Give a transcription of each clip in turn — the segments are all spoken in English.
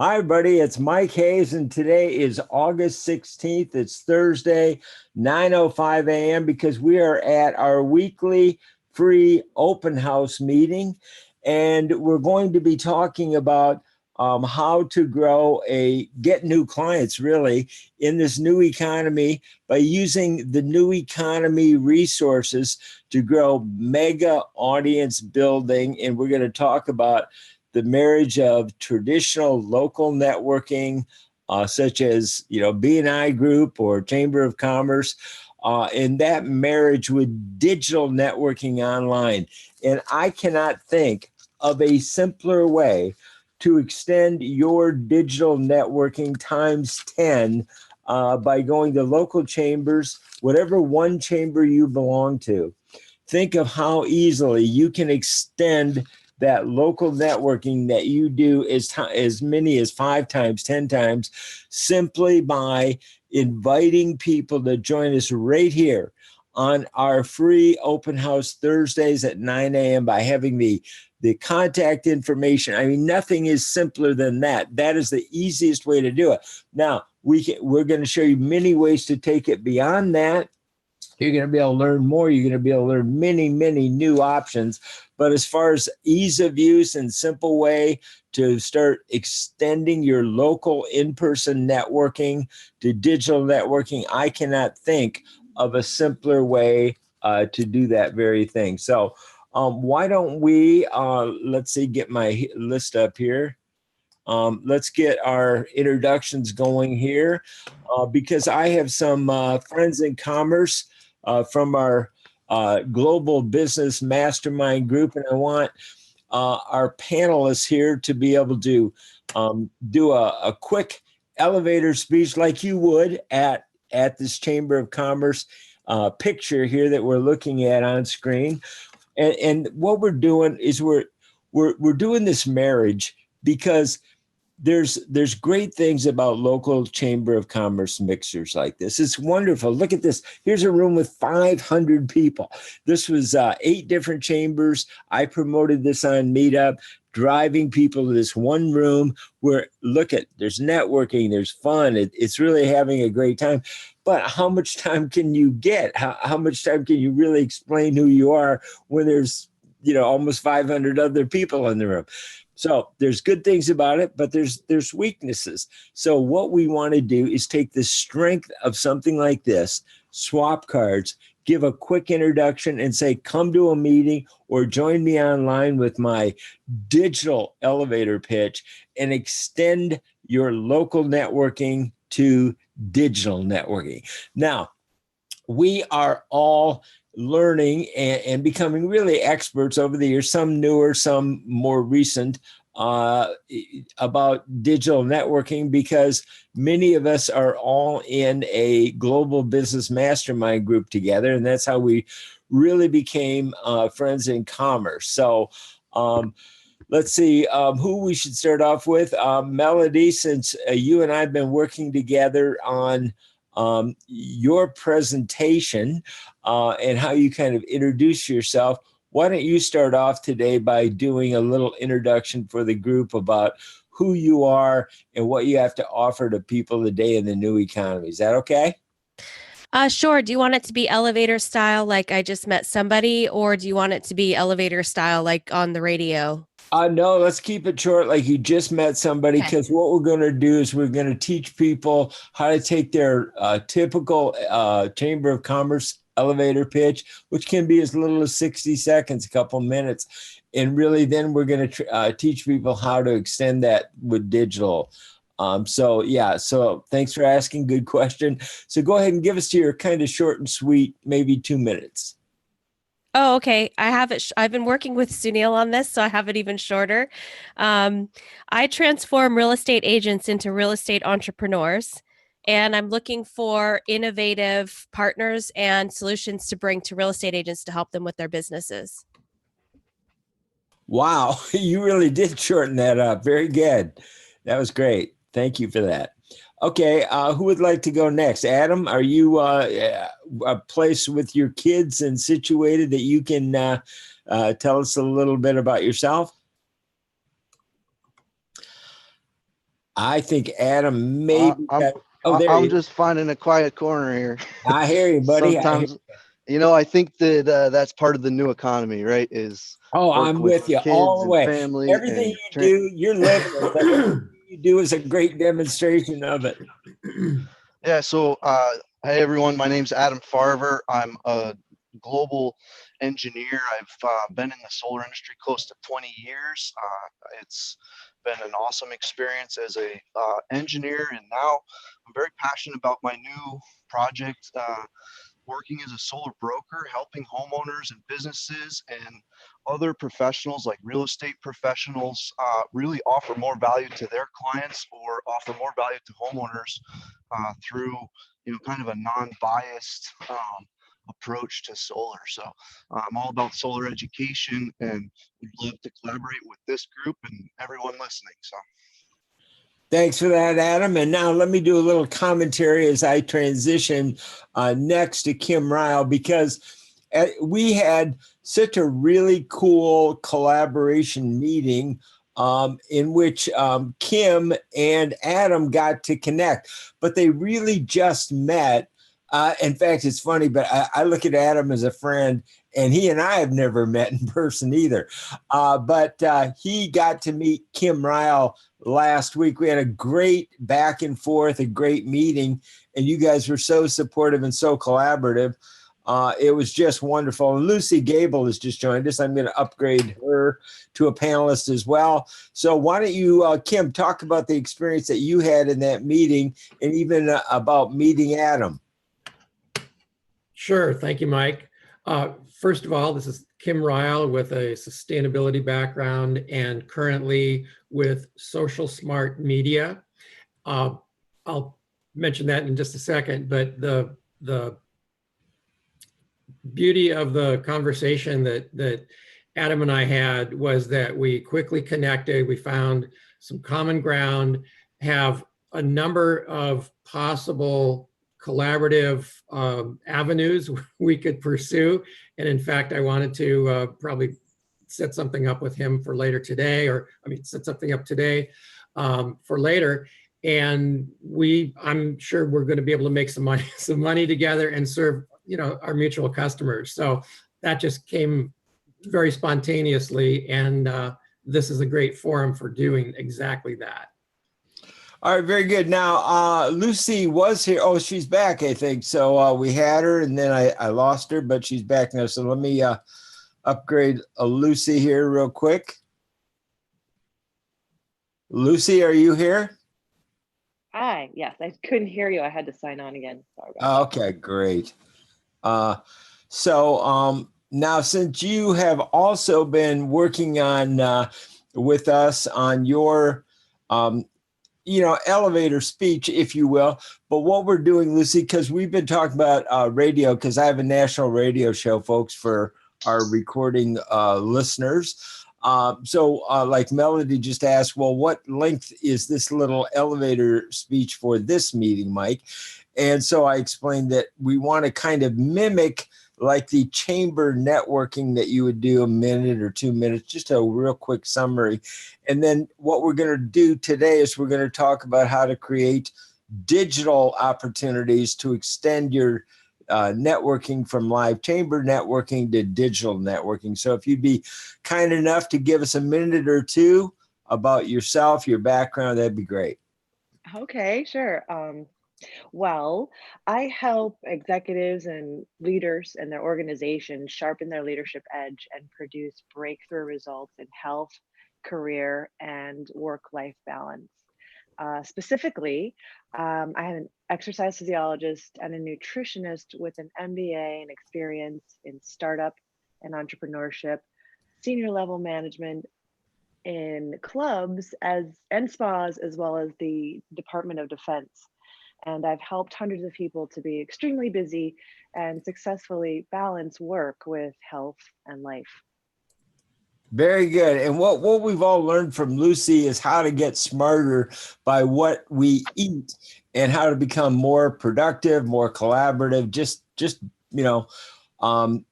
Hi, everybody. It's Mike Hayes, and today is August 16th. It's Thursday, 9:05 a.m. because we are at our weekly free open house meeting, and we're going to be talking about how to get new clients really in this new economy by using the new economy resources to grow mega audience building. And we're going to talk about the marriage of traditional local networking, such as BNI Group or Chamber of Commerce, and that marriage with digital networking online. And I cannot think of a simpler way to extend your digital networking times 10 by going to local chambers, whatever one chamber you belong to. Think of how easily you can extend that local networking that you do as many as 5 times, 10 times, simply by inviting people to join us right here on our free open house Thursdays at 9 a.m. by having the contact information. I mean, nothing is simpler than that. That is the easiest way to do it. Now, we're going to show you many ways to take it beyond that. You're going to be able to learn more. You're going to be able to learn many, many new options. But as far as ease of use and simple way to start extending your local in-person networking to digital networking, I cannot think of a simpler way to do that very thing. So why don't we, let's see, get my list up here. Let's get our introductions going here because I have some friends in commerce from our global business mastermind group, and I want our panelists here to be able to do a quick elevator speech like you would at this Chamber of Commerce picture here that we're looking at on screen. And what we're doing is we're doing this marriage because there's great things about local Chamber of Commerce mixers like this. It's wonderful. Look at this. Here's a room with 500 people. This was 8 different chambers. I promoted this on Meetup, driving people to this one room where, there's networking, there's fun. It's really having a great time. But how much time can you get? How much time can you really explain who you are when there's almost 500 other people in the room? So there's good things about it, but there's weaknesses. So what we want to do is take the strength of something like this, swap cards, give a quick introduction and say, come to a meeting or join me online with my digital elevator pitch and extend your local networking to digital networking. Now, we are all learning and becoming really experts over the years, some newer, some more recent, about digital networking because many of us are all in a global business mastermind group together. And that's how we really became friends in commerce. So let's see who we should start off with. Melody, since you and I have been working together on your presentation and how you kind of introduce yourself, why don't you start off today by doing a little introduction for the group about who you are and what you have to offer to people today in the new economy. Is that okay? Sure. Do you want it to be elevator style, like I just met somebody, or do you want it to be elevator style, like on the radio? No, let's keep it short, like you just met somebody, Okay. because what we're going to do is we're going to teach people how to take their typical Chamber of Commerce elevator pitch, which can be as little as 60 seconds, a couple minutes. And really, then we're going to teach people how to extend that with digital. So thanks for asking. Good question. So go ahead and give us your kind of short and sweet, maybe 2 minutes. Oh, okay. I have it. I've been working with Sunil on this, so I have it even shorter. Um, I transform real estate agents into real estate entrepreneurs, and I'm looking for innovative partners and solutions to bring to real estate agents to help them with their businesses. Wow, you really did shorten that up. Very good. That was great. Thank you for that. Okay, who would like to go next? Adam, are you a place with your kids and situated that you can tell us a little bit about yourself? I think Adam Uh, maybe I'm got, oh, there he I'm is. just finding a quiet corner here. I hear you, buddy. Sometimes, I think that that's part of the new economy, right? Is Oh, work I'm with with you all kids the and way. family Everything and you do, you're living it, but everything you do is a great demonstration of it. yeah. So, hey everyone, my name's Adam Farver. I'm a global engineer. I've been in the solar industry close to 20 years. It's been an awesome experience as a engineer, and now I'm very passionate about my new project. Working as a solar broker, helping homeowners and businesses and other professionals like real estate professionals really offer more value to their clients or offer more value to homeowners through kind of a non-biased approach to solar. So I'm all about solar education and would love to collaborate with this group and everyone listening. So Thanks for that, Adam. And now let me do a little commentary as I transition next to Kim Ryle, because we had such a really cool collaboration meeting in which Kim and Adam got to connect, but they really just met. In fact, it's funny, but I look at Adam as a friend, and he and I have never met in person either. But he got to meet Kim Ryle last week. We had a great back and forth, a great meeting, and you guys were so supportive and so collaborative. It was just wonderful. And Lucy Gable has just joined us. I'm going to upgrade her to a panelist as well. So why don't you, Kim, talk about the experience that you had in that meeting and even about meeting Adam. Sure. Thank you, Mike. First of all, this is Kim Ryle with a sustainability background and currently with Social Smart Media. I'll mention that in just a second, but the beauty of the conversation that Adam and I had was that we quickly connected. We found some common ground, have a number of possible collaborative avenues we could pursue. And in fact, I wanted to probably set something up with him for later today, set something up today for later. And I'm sure we're going to be able to make some money together and serve, our mutual customers. So that just came very spontaneously. And this is a great forum for doing exactly that. All right, very good. Now, Lucy was here. Oh, she's back, I think. So we had her, and then I lost her, but she's back now. So let me upgrade Lucy here real quick. Lucy, are you here? Hi, yes, I couldn't hear you. I had to sign on again. Sorry about Okay, great. So now, since you have also been working on with us on your elevator speech, if you will. But what we're doing, Lucy, because we've been talking about radio, because I have a national radio show, folks, for our recording listeners. So like Melody just asked, well, what length is this little elevator speech for this meeting, Mike? And so I explained that we want to kind of mimic like the chamber networking that you would do a minute or 2 minutes, just a real quick summary. And then what we're going to do today is we're going to talk about how to create digital opportunities to extend your networking from live chamber networking to digital networking. So if you'd be kind enough to give us a minute or two about yourself, your background, that'd be great. Okay, sure. Well, I help executives and leaders and their organizations sharpen their leadership edge and produce breakthrough results in health, career, and work-life balance. Specifically, I have an exercise physiologist and a nutritionist with an MBA and experience in startup and entrepreneurship, senior level management in clubs and spas, as well as the Department of Defense. And I've helped hundreds of people to be extremely busy and successfully balance work with health and life. Very good. And what we've all learned from Lucy is how to get smarter by what we eat and how to become more productive, more collaborative, just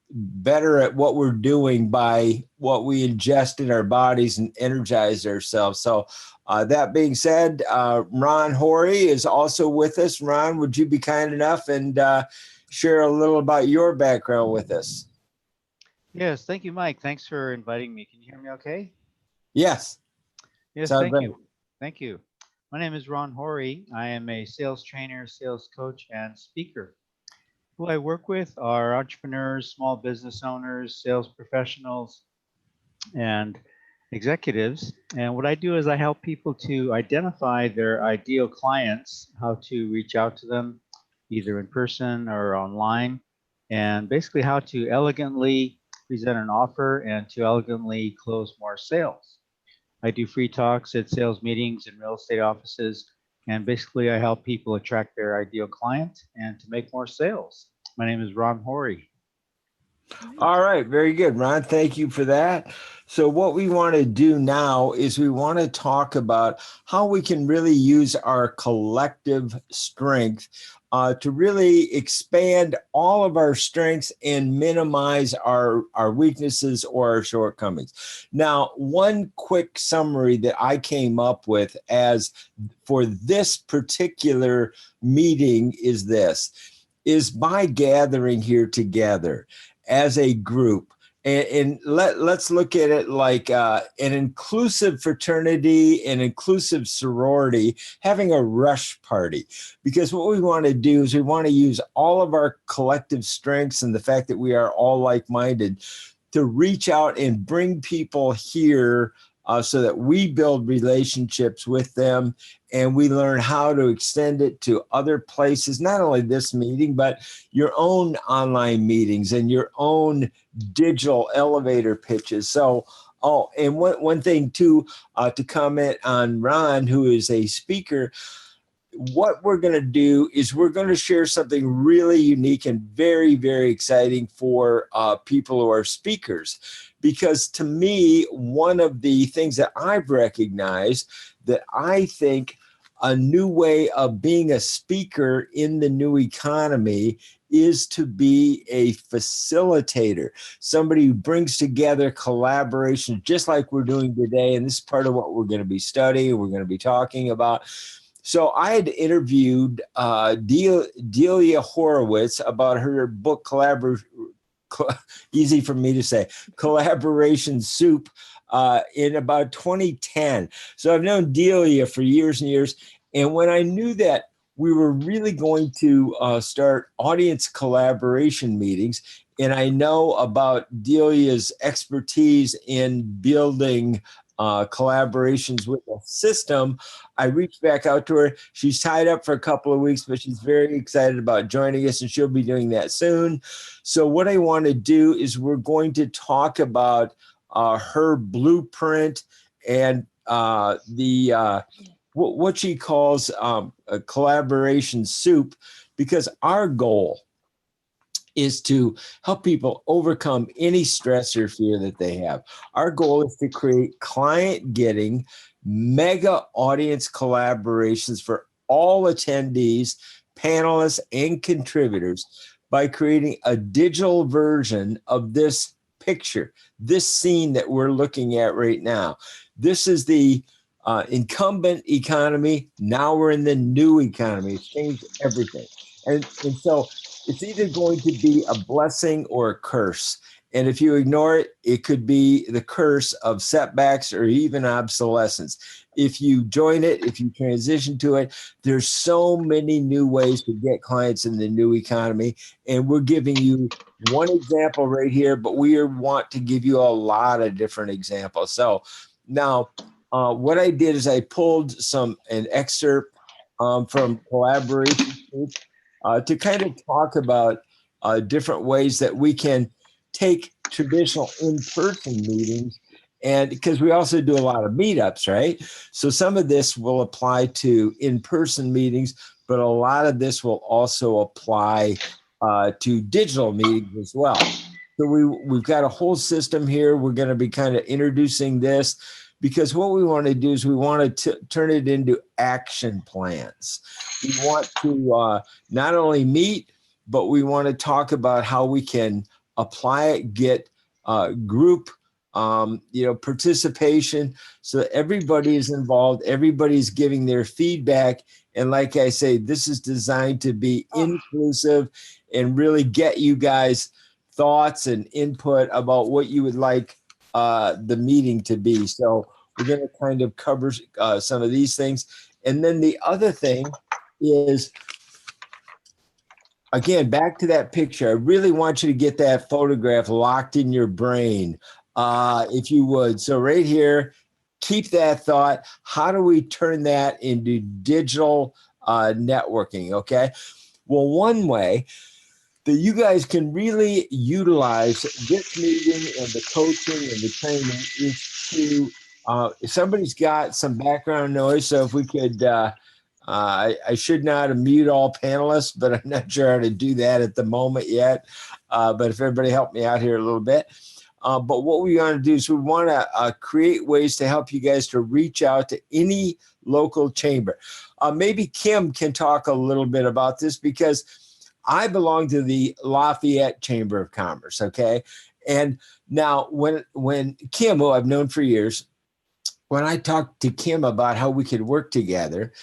better at what we're doing by what we ingest in our bodies and energize ourselves. So That being said, Ron Horry is also with us. Ron, would you be kind enough and share a little about your background with us? Yes, thank you, Mike. Thanks for inviting me. Can you hear me okay? Yes. Yes, Sounds thank great. you. Thank you. My name is Ron Horry. I am a sales trainer, sales coach, and speaker. Who I work with are entrepreneurs, small business owners, sales professionals, and executives. And what I do is I help people to identify their ideal clients, how to reach out to them, either in person or online, and basically how to elegantly present an offer and to elegantly close more sales. I do free talks at sales meetings and real estate offices, and basically I help people attract their ideal client and to make more sales. My name is Ron Horry. All right, very good, Ron. Thank you for that. So what we want to do now is we want to talk about how we can really use our collective strength to really expand all of our strengths and minimize our weaknesses or our shortcomings. Now, one quick summary that I came up with as for this particular meeting is this, is by gathering here together as a group. And let's look at it like an inclusive fraternity, an inclusive sorority, having a rush party. Because what we want to do is we want to use all of our collective strengths and the fact that we are all like-minded to reach out and bring people here so that we build relationships with them and we learn how to extend it to other places, not only this meeting, but your own online meetings and your own digital elevator pitches. So, and one thing too, to comment on Ron, who is a speaker, what we're going to do is we're going to share something really unique and very, very exciting for people who are speakers. Because to me, one of the things that I've recognized that I think a new way of being a speaker in the new economy is to be a facilitator, somebody who brings together collaboration, just like we're doing today. And this is part of what we're going to be studying, we're going to be talking about. So I had interviewed Delia Horowitz about her book, easy for me to say, Collaboration Soup, in about 2010. So I've known Delia for years and years. And when I knew that we were really going to start audience collaboration meetings, and I know about Delia's expertise in building collaborations with a system, I reached back out to her. She's tied up for a couple of weeks, but she's very excited about joining us, and she'll be doing that soon. So what I want to do is we're going to talk about her blueprint and what she calls a collaboration soup, because our goal is to help people overcome any stress or fear that they have. Our goal is to create client-getting, mega audience collaborations for all attendees, panelists, and contributors by creating a digital version of this picture, this scene that we're looking at right now. This is the incumbent economy. Now we're in the new economy. It's changed everything. And so it's either going to be a blessing or a curse. And if you ignore it, it could be the curse of setbacks or even obsolescence. If you join it, if you transition to it, there's so many new ways to get clients in the new economy. And we're giving you one example right here, but we want to give you a lot of different examples. So now what I did is I pulled an excerpt from Collaboration to kind of talk about different ways that we can take traditional in-person meetings, and because we also do a lot of meetups, right? So some of this will apply to in-person meetings, but a lot of this will also apply to digital meetings as well. So we've got a whole system here. We're going to be kind of introducing this, because what we want to do is we want to turn it into action plans. We want to not only meet, but we want to talk about how we can apply it, get group participation. So that everybody is involved, everybody's giving their feedback. And like I say, this is designed to be inclusive and really get you guys thoughts and input about what you would like the meeting to be. So we're going to kind of cover some of these things. And then the other thing is, again, back to that picture. I really want you to get that photograph locked in your brain, if you would. So right here, keep that thought. How do we turn that into digital networking? Okay. Well, one way that you guys can really utilize this meeting and the coaching and the training is to, if somebody's got some background noise, so if we could, I should not mute all panelists, but I'm not sure how to do that at the moment yet. But if everybody help me out here a little bit. But what we want to do is we want to create ways to help you guys to reach out to any local chamber. Maybe Kim can talk a little bit about this because I belong to the Lafayette Chamber of Commerce, okay? And now when Kim, who I've known for years, when I talked to Kim about how we could work together,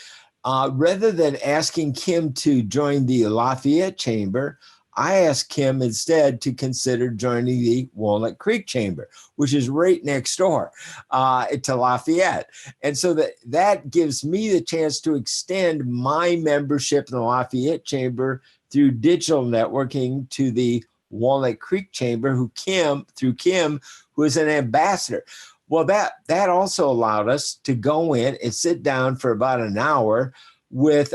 rather than asking Kim to join the Lafayette Chamber, I asked Kim instead to consider joining the Walnut Creek Chamber, which is right next door to Lafayette. And so that gives me the chance to extend my membership in the Lafayette Chamber through digital networking to the Walnut Creek Chamber, through Kim, who is an ambassador. Well, that also allowed us to go in and sit down for about an hour with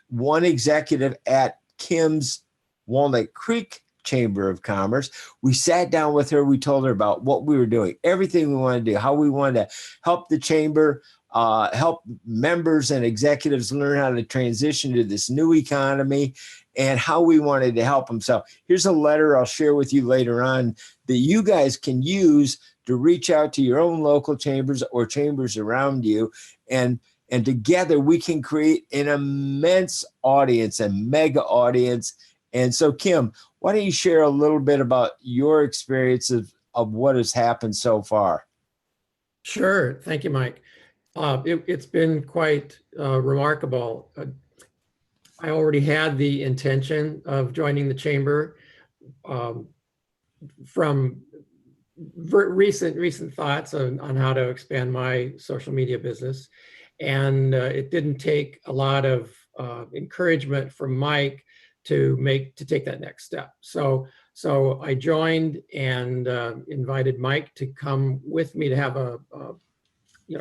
one executive at Kim's Walnut Creek Chamber of Commerce. We sat down with her. We told her about what we were doing, everything we wanted to do, how we wanted to help the chamber, help members and executives learn how to transition to this new economy, and how we wanted to help them. So here's a letter I'll share with you later on that you guys can use to reach out to your own local chambers or chambers around you. And together we can create an immense audience, a mega audience. And so, Kim, why don't you share a little bit about your experience of what has happened so far? Sure. Thank you, Mike. It's been quite remarkable. I already had the intention of joining the chamber from recent thoughts on how to expand my social media business. And it didn't take a lot of encouragement from Mike to take that next step. So I joined and invited Mike to come with me to have a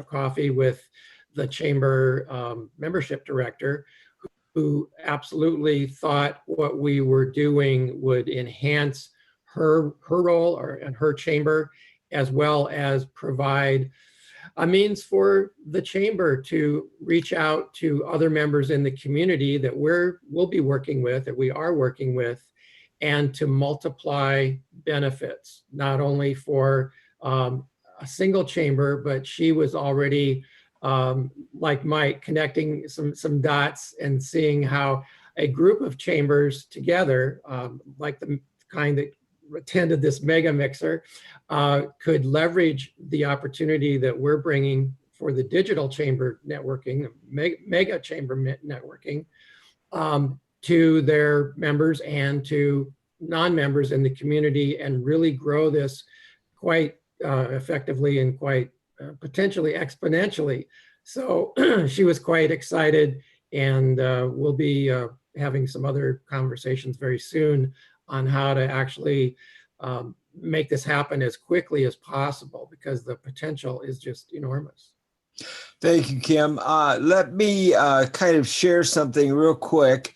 coffee with the chamber membership director, who absolutely thought what we were doing would enhance her role and her chamber, as well as provide a means for the chamber to reach out to other members in the community that we'll be working with, that we are working with, and to multiply benefits, not only for a single chamber, but she was already, like Mike, connecting some dots and seeing how a group of chambers together, like the kind that attended this mega mixer, could leverage the opportunity that we're bringing for the digital chamber networking, mega chamber networking, to their members and to non-members in the community, and really grow this quite effectively and quite potentially exponentially. So she was quite excited, and we'll be having some other conversations very soon on how to actually make this happen as quickly as possible, because the potential is just enormous. Thank you, Kim. Let me kind of share something real quick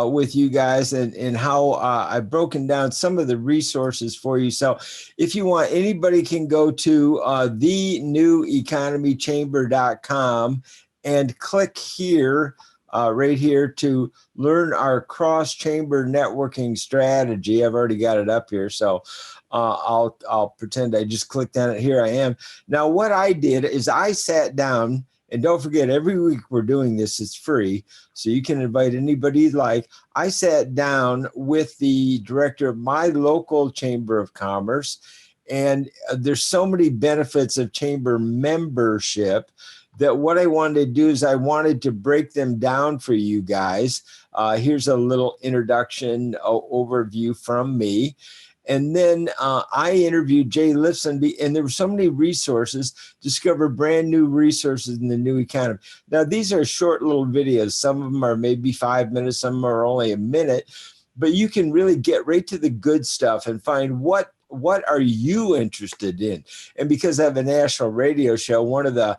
with you guys and how I've broken down some of the resources for you. So if you want, anybody can go to theneweconomychamber.com and click here, right here, to learn our cross-chamber networking strategy. I've already got it up here, so I'll pretend I just clicked on it. Here I am. Now, what I did is I sat down, and don't forget, every week we're doing this, it's free, so you can invite anybody you'd like. I sat down with the director of my local chamber of commerce, And there's so many benefits of chamber membership that what I wanted to do is I wanted to break them down for you guys. Here's a little introduction overview from me. And then I interviewed Jay Lifson, and there were so many resources, discover brand new resources in the new economy. Now, these are short little videos. Some of them are maybe 5 minutes, some of them are only a minute, but you can really get right to the good stuff and find what are you interested in. And because I have a national radio show, one of the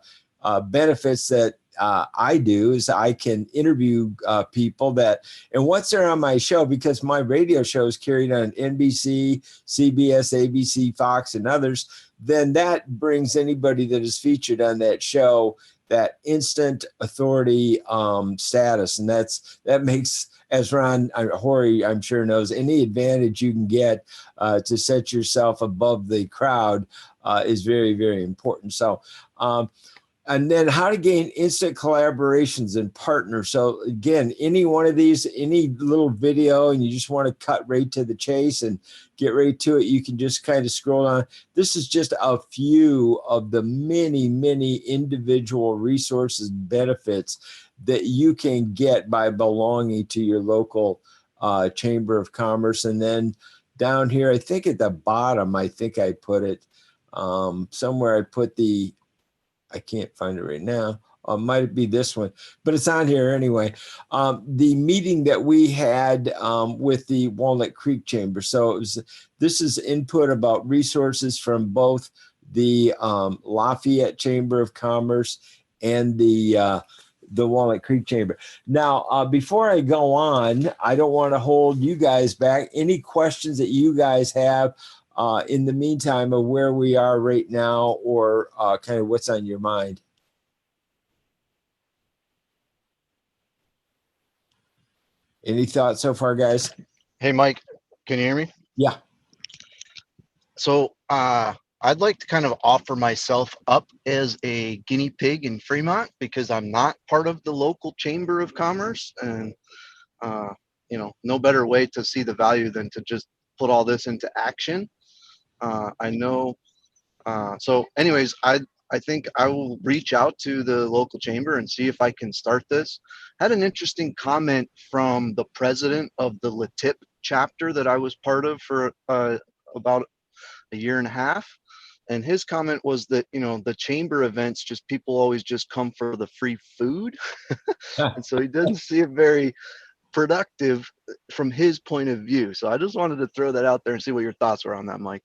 benefits that I do is I can interview people and once they're on my show, because my radio show is carried on NBC, CBS, ABC, Fox, and others, then that brings anybody that is featured on that show that instant authority status. And that makes, as Ron Horry, I'm sure knows, any advantage you can get to set yourself above the crowd is very, very important. So, and then how to gain instant collaborations and partners. So again, any one of these, any little video, and you just want to cut right to the chase and get right to it, you can just kind of scroll on. This is just a few of the many, many individual resources and benefits that you can get by belonging to your local Chamber of Commerce. And then down here, I think at the bottom, I think I put it somewhere. I put I can't find it right now. Might be this one, but it's on here anyway. The meeting that we had with the Walnut Creek Chamber. So this is input about resources from both the Lafayette Chamber of Commerce and the Walnut Creek Chamber. Now, before I go on, I don't want to hold you guys back. Any questions that you guys have in the meantime of where we are right now, or kind of what's on your mind? Any thoughts so far, guys? Hey, Mike, can you hear me? Yeah. So I'd like to kind of offer myself up as a guinea pig in Fremont, because I'm not part of the local Chamber of Commerce, and no better way to see the value than to just put all this into action. I know. So anyways, I think I will reach out to the local chamber and see if I can start this. Had an interesting comment from the president of the Latip chapter that I was part of for about a year and a half. And his comment was that, the chamber events, people always just come for the free food. And so he doesn't see it very productive from his point of view. So I just wanted to throw that out there and see what your thoughts were on that, Mike.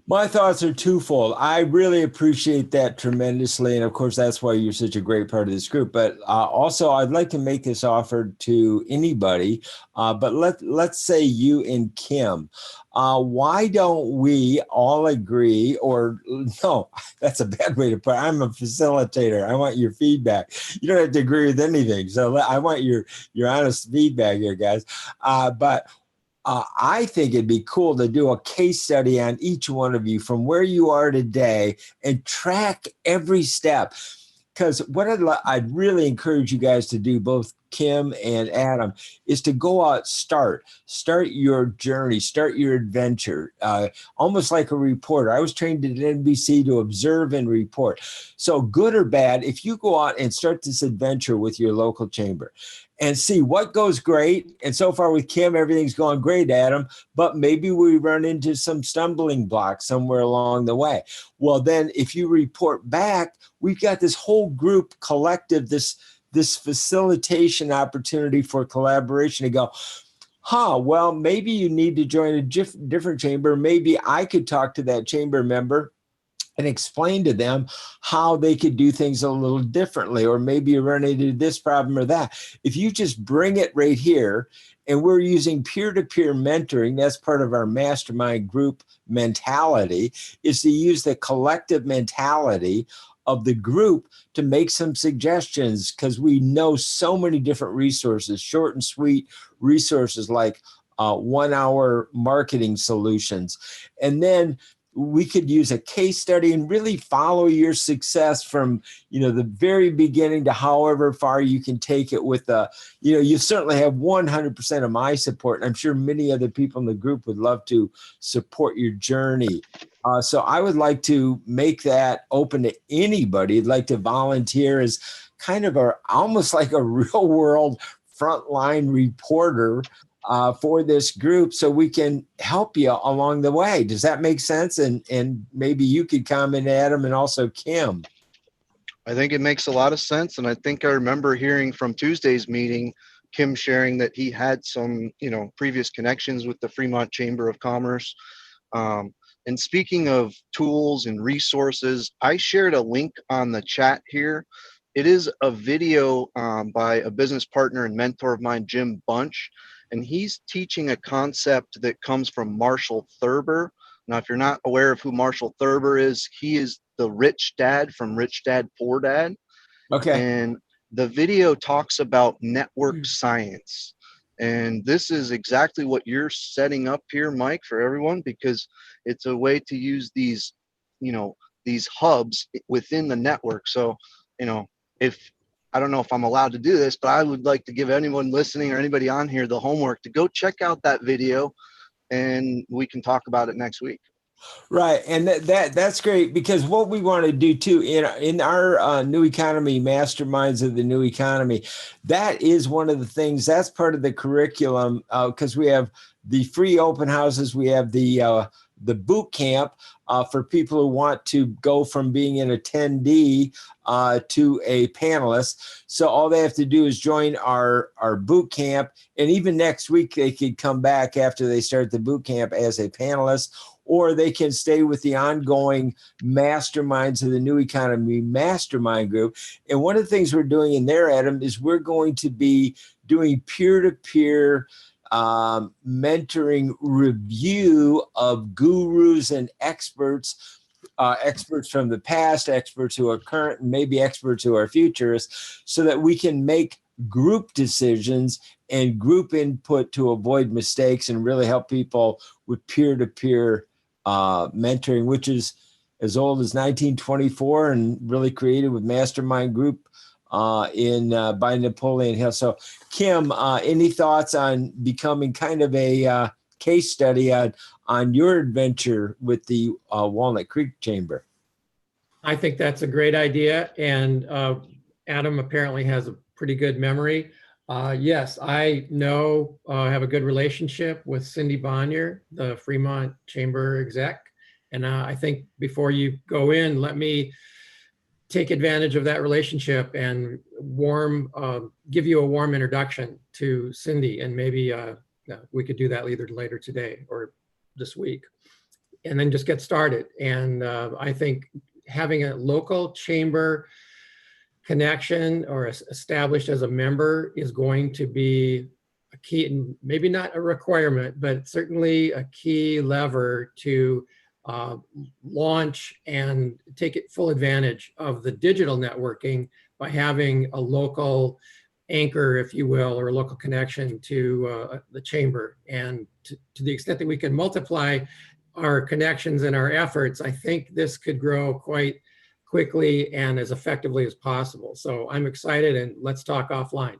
My thoughts are twofold. I really appreciate that tremendously. And of course, that's why you're such a great part of this group. But also, I'd like to make this offer to anybody. But let's say you and Kim. Why don't we all agree, or no, that's a bad way to put it. I'm a facilitator. I want your feedback. You don't have to agree with anything. So I want your honest feedback here, guys. But I think it'd be cool to do a case study on each one of you from where you are today and track every step. Because what I'd really encourage you guys to do, both Kim and Adam, is to go out, start your journey, start your adventure, almost like a reporter. I was trained at NBC to observe and report. So good or bad, if you go out and start this adventure with your local chamber and see what goes great. And so far with Kim, everything's going great, Adam, but maybe we run into some stumbling blocks somewhere along the way. Well, then if you report back, we've got this whole group collective, this facilitation opportunity for collaboration to go, well, maybe you need to join a different chamber. Maybe I could talk to that chamber member and explain to them how they could do things a little differently, or maybe you run into this problem or that. If you just bring it right here, and we're using peer-to-peer mentoring, that's part of our mastermind group mentality, is to use the collective mentality of the group to make some suggestions, because we know so many different resources, short and sweet resources like 1 hour marketing solutions. And then we could use a case study and really follow your success from, the very beginning to however far you can take it with you certainly have 100% of my support. And I'm sure many other people in the group would love to support your journey. So I would like to make that open to anybody who'd like to volunteer as kind of almost like a real world frontline reporter for this group, so we can help you along the way. Does that make sense? And maybe you could comment, Adam, and also Kim. I think it makes a lot of sense. And I think I remember hearing from Tuesday's meeting, Kim sharing that he had some, previous connections with the Fremont Chamber of Commerce. And speaking of tools and resources, I shared a link on the chat here. It is a video by a business partner and mentor of mine, Jim Bunch, and he's teaching a concept that comes from Marshall Thurber. Now, if you're not aware of who Marshall Thurber is, he is the rich dad from Rich Dad Poor Dad. Okay. And the video talks about network science. And this is exactly what you're setting up here, Mike, for everyone, because it's a way to use these, these hubs within the network. So, if I don't know if I'm allowed to do this, but I would like to give anyone listening or anybody on here the homework to go check out that video, and we can talk about it next week. Right. And that's great, because what we want to do too in our New Economy Masterminds of the New Economy, that is one of the things that's part of the curriculum, because we have the free open houses, we have the boot camp for people who want to go from being an attendee to a panelist. So all they have to do is join our boot camp, and even next week they could come back after they start the boot camp as a panelist, or they can stay with the ongoing Masterminds of the New Economy Mastermind group. And one of the things we're doing in there, Adam, is we're going to be doing peer-to-peer mentoring review of gurus and experts, experts from the past, experts who are current, and maybe experts who are futurists, so that we can make group decisions and group input to avoid mistakes and really help people with peer-to-peer mentoring, which is as old as 1924 and really created with Mastermind Group by Napoleon Hill. So Kim, any thoughts on becoming kind of a case study on your adventure with the Walnut Creek Chamber? I think that's a great idea. And Adam apparently has a pretty good memory. Yes, I have a good relationship with Cindy Bonnier, the Fremont Chamber exec. And I think before you go in, let me take advantage of that relationship and give you a warm introduction to Cindy. And maybe we could do that either later today or this week, and then just get started. And I think having a local chamber connection or established as a member is going to be a key, and maybe not a requirement, but certainly a key lever to launch and take full advantage of the digital networking by having a local anchor, if you will, or a local connection to the chamber. And to the extent that we can multiply our connections and our efforts, I think this could grow quite quickly and as effectively as possible. So I'm excited, and let's talk offline.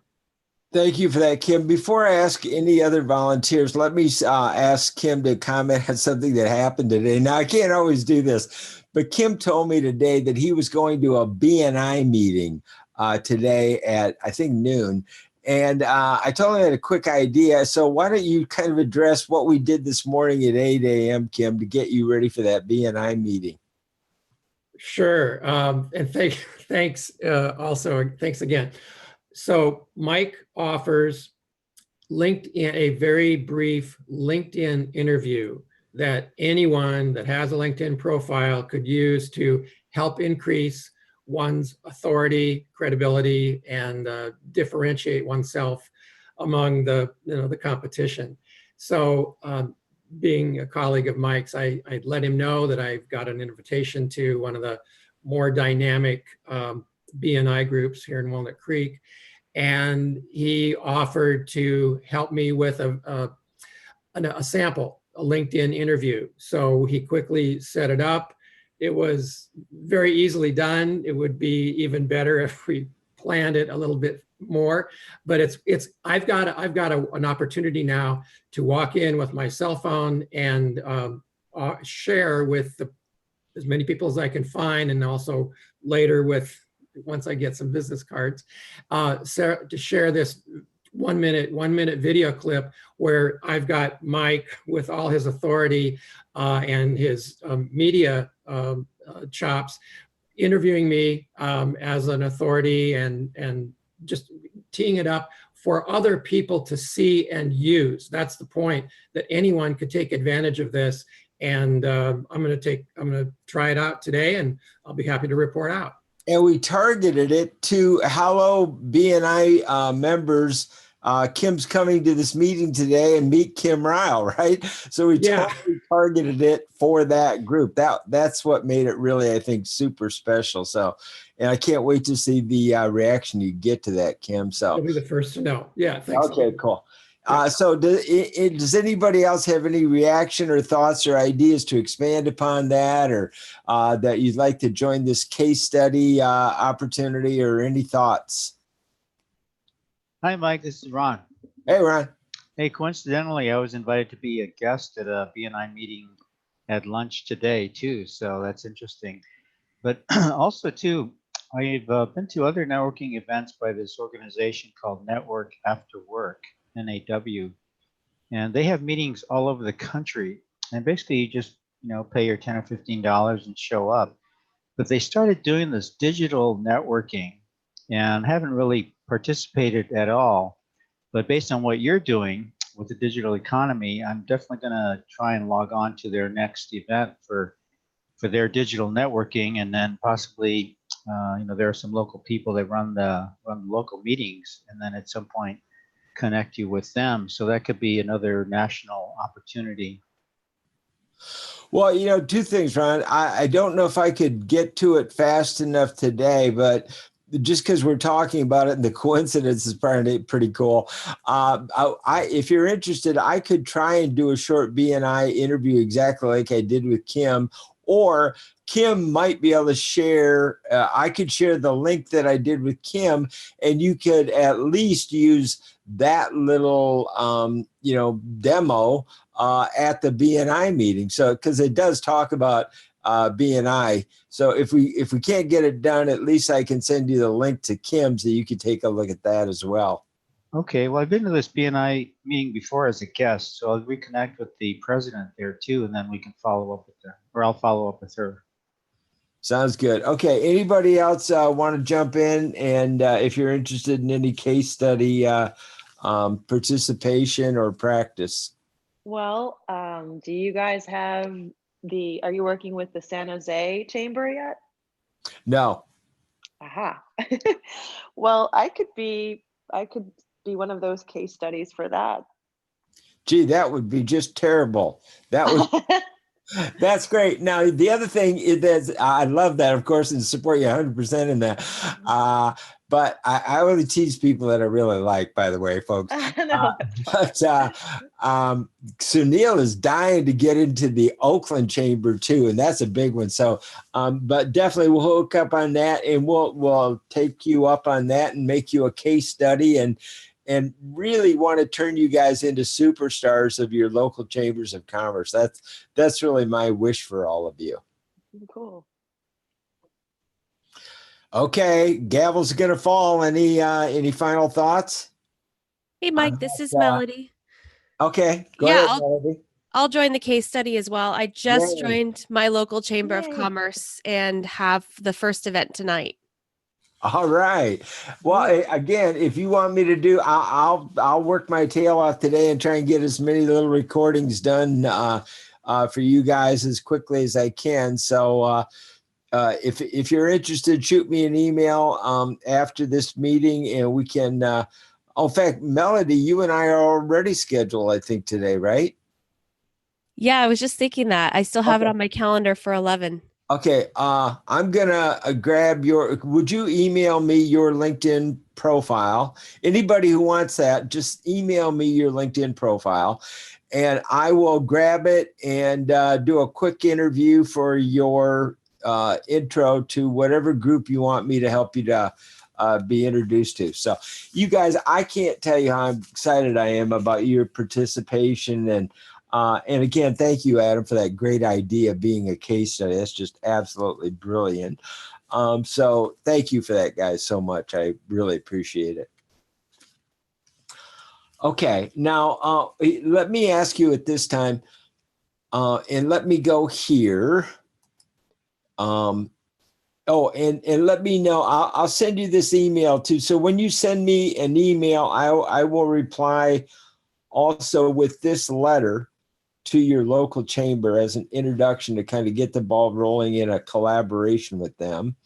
Thank you for that, Kim. Before I ask any other volunteers, let me ask Kim to comment on something that happened today. Now, I can't always do this, but Kim told me today that he was going to a BNI meeting today at, I think, noon. And I told him I had a quick idea. So why don't you kind of address what we did this morning at 8 a.m., Kim, to get you ready for that BNI meeting? Sure. And thanks also. Thanks again. So Mike offers LinkedIn, a very brief LinkedIn interview that anyone that has a LinkedIn profile could use to help increase one's authority, credibility, and differentiate oneself among the competition. So being a colleague of Mike's, I let him know that I've got an invitation to one of the more dynamic BNI groups here in Walnut Creek. And he offered to help me with a sample, a LinkedIn interview. So he quickly set it up. It was very easily done. It would be even better if we planned it a little bit more, but I've got an opportunity now to walk in with my cell phone and share with as many people as I can find, and also later once I get some business cards, Sarah, to share this 1 minute video clip where I've got Mike with all his authority and his media chops interviewing me as an authority and just teeing it up for other people to see and use. That's the point, that anyone could take advantage of this. And I'm going to try it out today, and I'll be happy to report out. And we targeted it to Hello BNI members. Kim's coming to this meeting today, and meet Kim Ryle, right? So we totally targeted it for that group. That's what made it really, I think, super special. So, and I can't wait to see the reaction you get to that, Kim. So you'll be the first to know. Yeah. Thanks. Okay, cool. So does anybody else have any reaction or thoughts or ideas to expand upon that, or that you'd like to join this case study opportunity, or any thoughts? Hi, Mike. This is Ron. Hey, Ron. Hey, coincidentally, I was invited to be a guest at a BNI meeting at lunch today, too. So that's interesting. But also, too, I've been to other networking events by this organization called Network After Work, NAW. And they have meetings all over the country. And basically, you just pay your $10 or $15 and show up. But they started doing this digital networking, and haven't really participated at all. But based on what you're doing with the digital economy, I'm definitely going to try and log on to their next event for their digital networking, and then possibly, there are some local people that run the local meetings, and then at some point connect you with them. So that could be another national opportunity. Well, two things, Ron. I don't know if I could get to it fast enough today, but just because we're talking about it, and the coincidence is pretty cool. If you're interested, I could try and do a short BNI interview exactly like I did with Kim, or Kim might be able to share. I could share the link that I did with Kim, and you could at least use that little, demo at the BNI meeting. So, because it does talk about BNI. So if we can't get it done, at least I can send you the link to Kim so you can take a look at that as well. Okay, well, I've been to this BNI meeting before as a guest, so I'll reconnect with the president there too, and then we can follow up with her, or I'll follow up with her. Sounds good. Okay, anybody else want to jump in? And if you're interested in any case study participation or practice. Well, do you guys have are you working with the San Jose Chamber yet? No. Aha. Well, I could be one of those case studies for that. Gee, that would be just terrible. That's great. Now, the other thing is that I love that, of course, and support you 100% in that. But I only tease people that I really like, by the way, folks. Sunil is dying to get into the Oakland Chamber too, and that's a big one. So, but definitely we'll hook up on that, and we'll take you up on that and make you a case study, and really want to turn you guys into superstars of your local chambers of commerce. That's really my wish for all of you. Cool. Okay, gavel's gonna fall. Any final thoughts? Hey, Mike, this is Melody. Okay, go ahead, Melody. I'll join the case study as well. I just joined my local Chamber of Commerce and have the first event tonight. All right. Well, again, if you want me to do, I'll work my tail off today and try and get as many little recordings done for you guys as quickly as I can. So if you're interested, shoot me an email after this meeting, and we can. In fact, Melody, you and I are already scheduled, I think, today, right? Yeah, I was just thinking that. I still have it on my calendar for 11. Okay, I'm gonna grab would you email me your LinkedIn profile? Anybody who wants that, just email me your LinkedIn profile, and I will grab it and do a quick interview for your intro to whatever group you want me to help you to be introduced to. So you guys, I can't tell you how excited I am about your participation, and And again, thank you, Adam, for that great idea of being a case study. That's just absolutely brilliant. So thank you for that, guys, so much. I really appreciate it. Okay, now let me ask you at this time, and let me go here. Oh, and let me know. I'll send you this email too. So when you send me an email, I will reply also with this letter to your local chamber as an introduction to kind of get the ball rolling in a collaboration with them.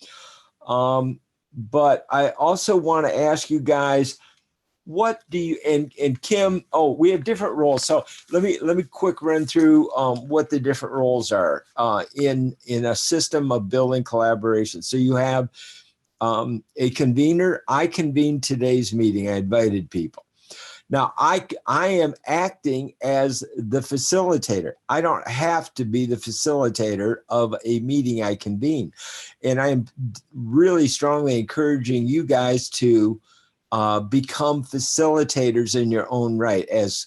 But I also want to ask you guys, what do you and Kim? Oh, we have different roles. So let me quick run through what the different roles are in a system of building collaboration. So you have a convener. I convened today's meeting. I invited people. Now I am acting as the facilitator. I don't have to be the facilitator of a meeting I convene, and I am really strongly encouraging you guys to become facilitators in your own right as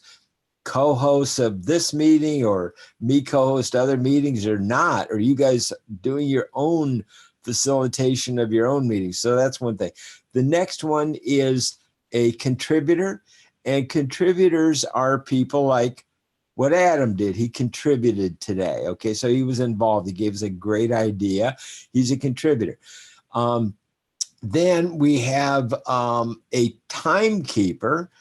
co-hosts of this meeting, or me co-host other meetings or not, or you guys doing your own facilitation of your own meetings. So that's one thing. The next one is a contributor, and contributors are people like what Adam did. He contributed today. Okay, so he was involved. He gave us a great idea. He's a contributor. Then we have a timekeeper.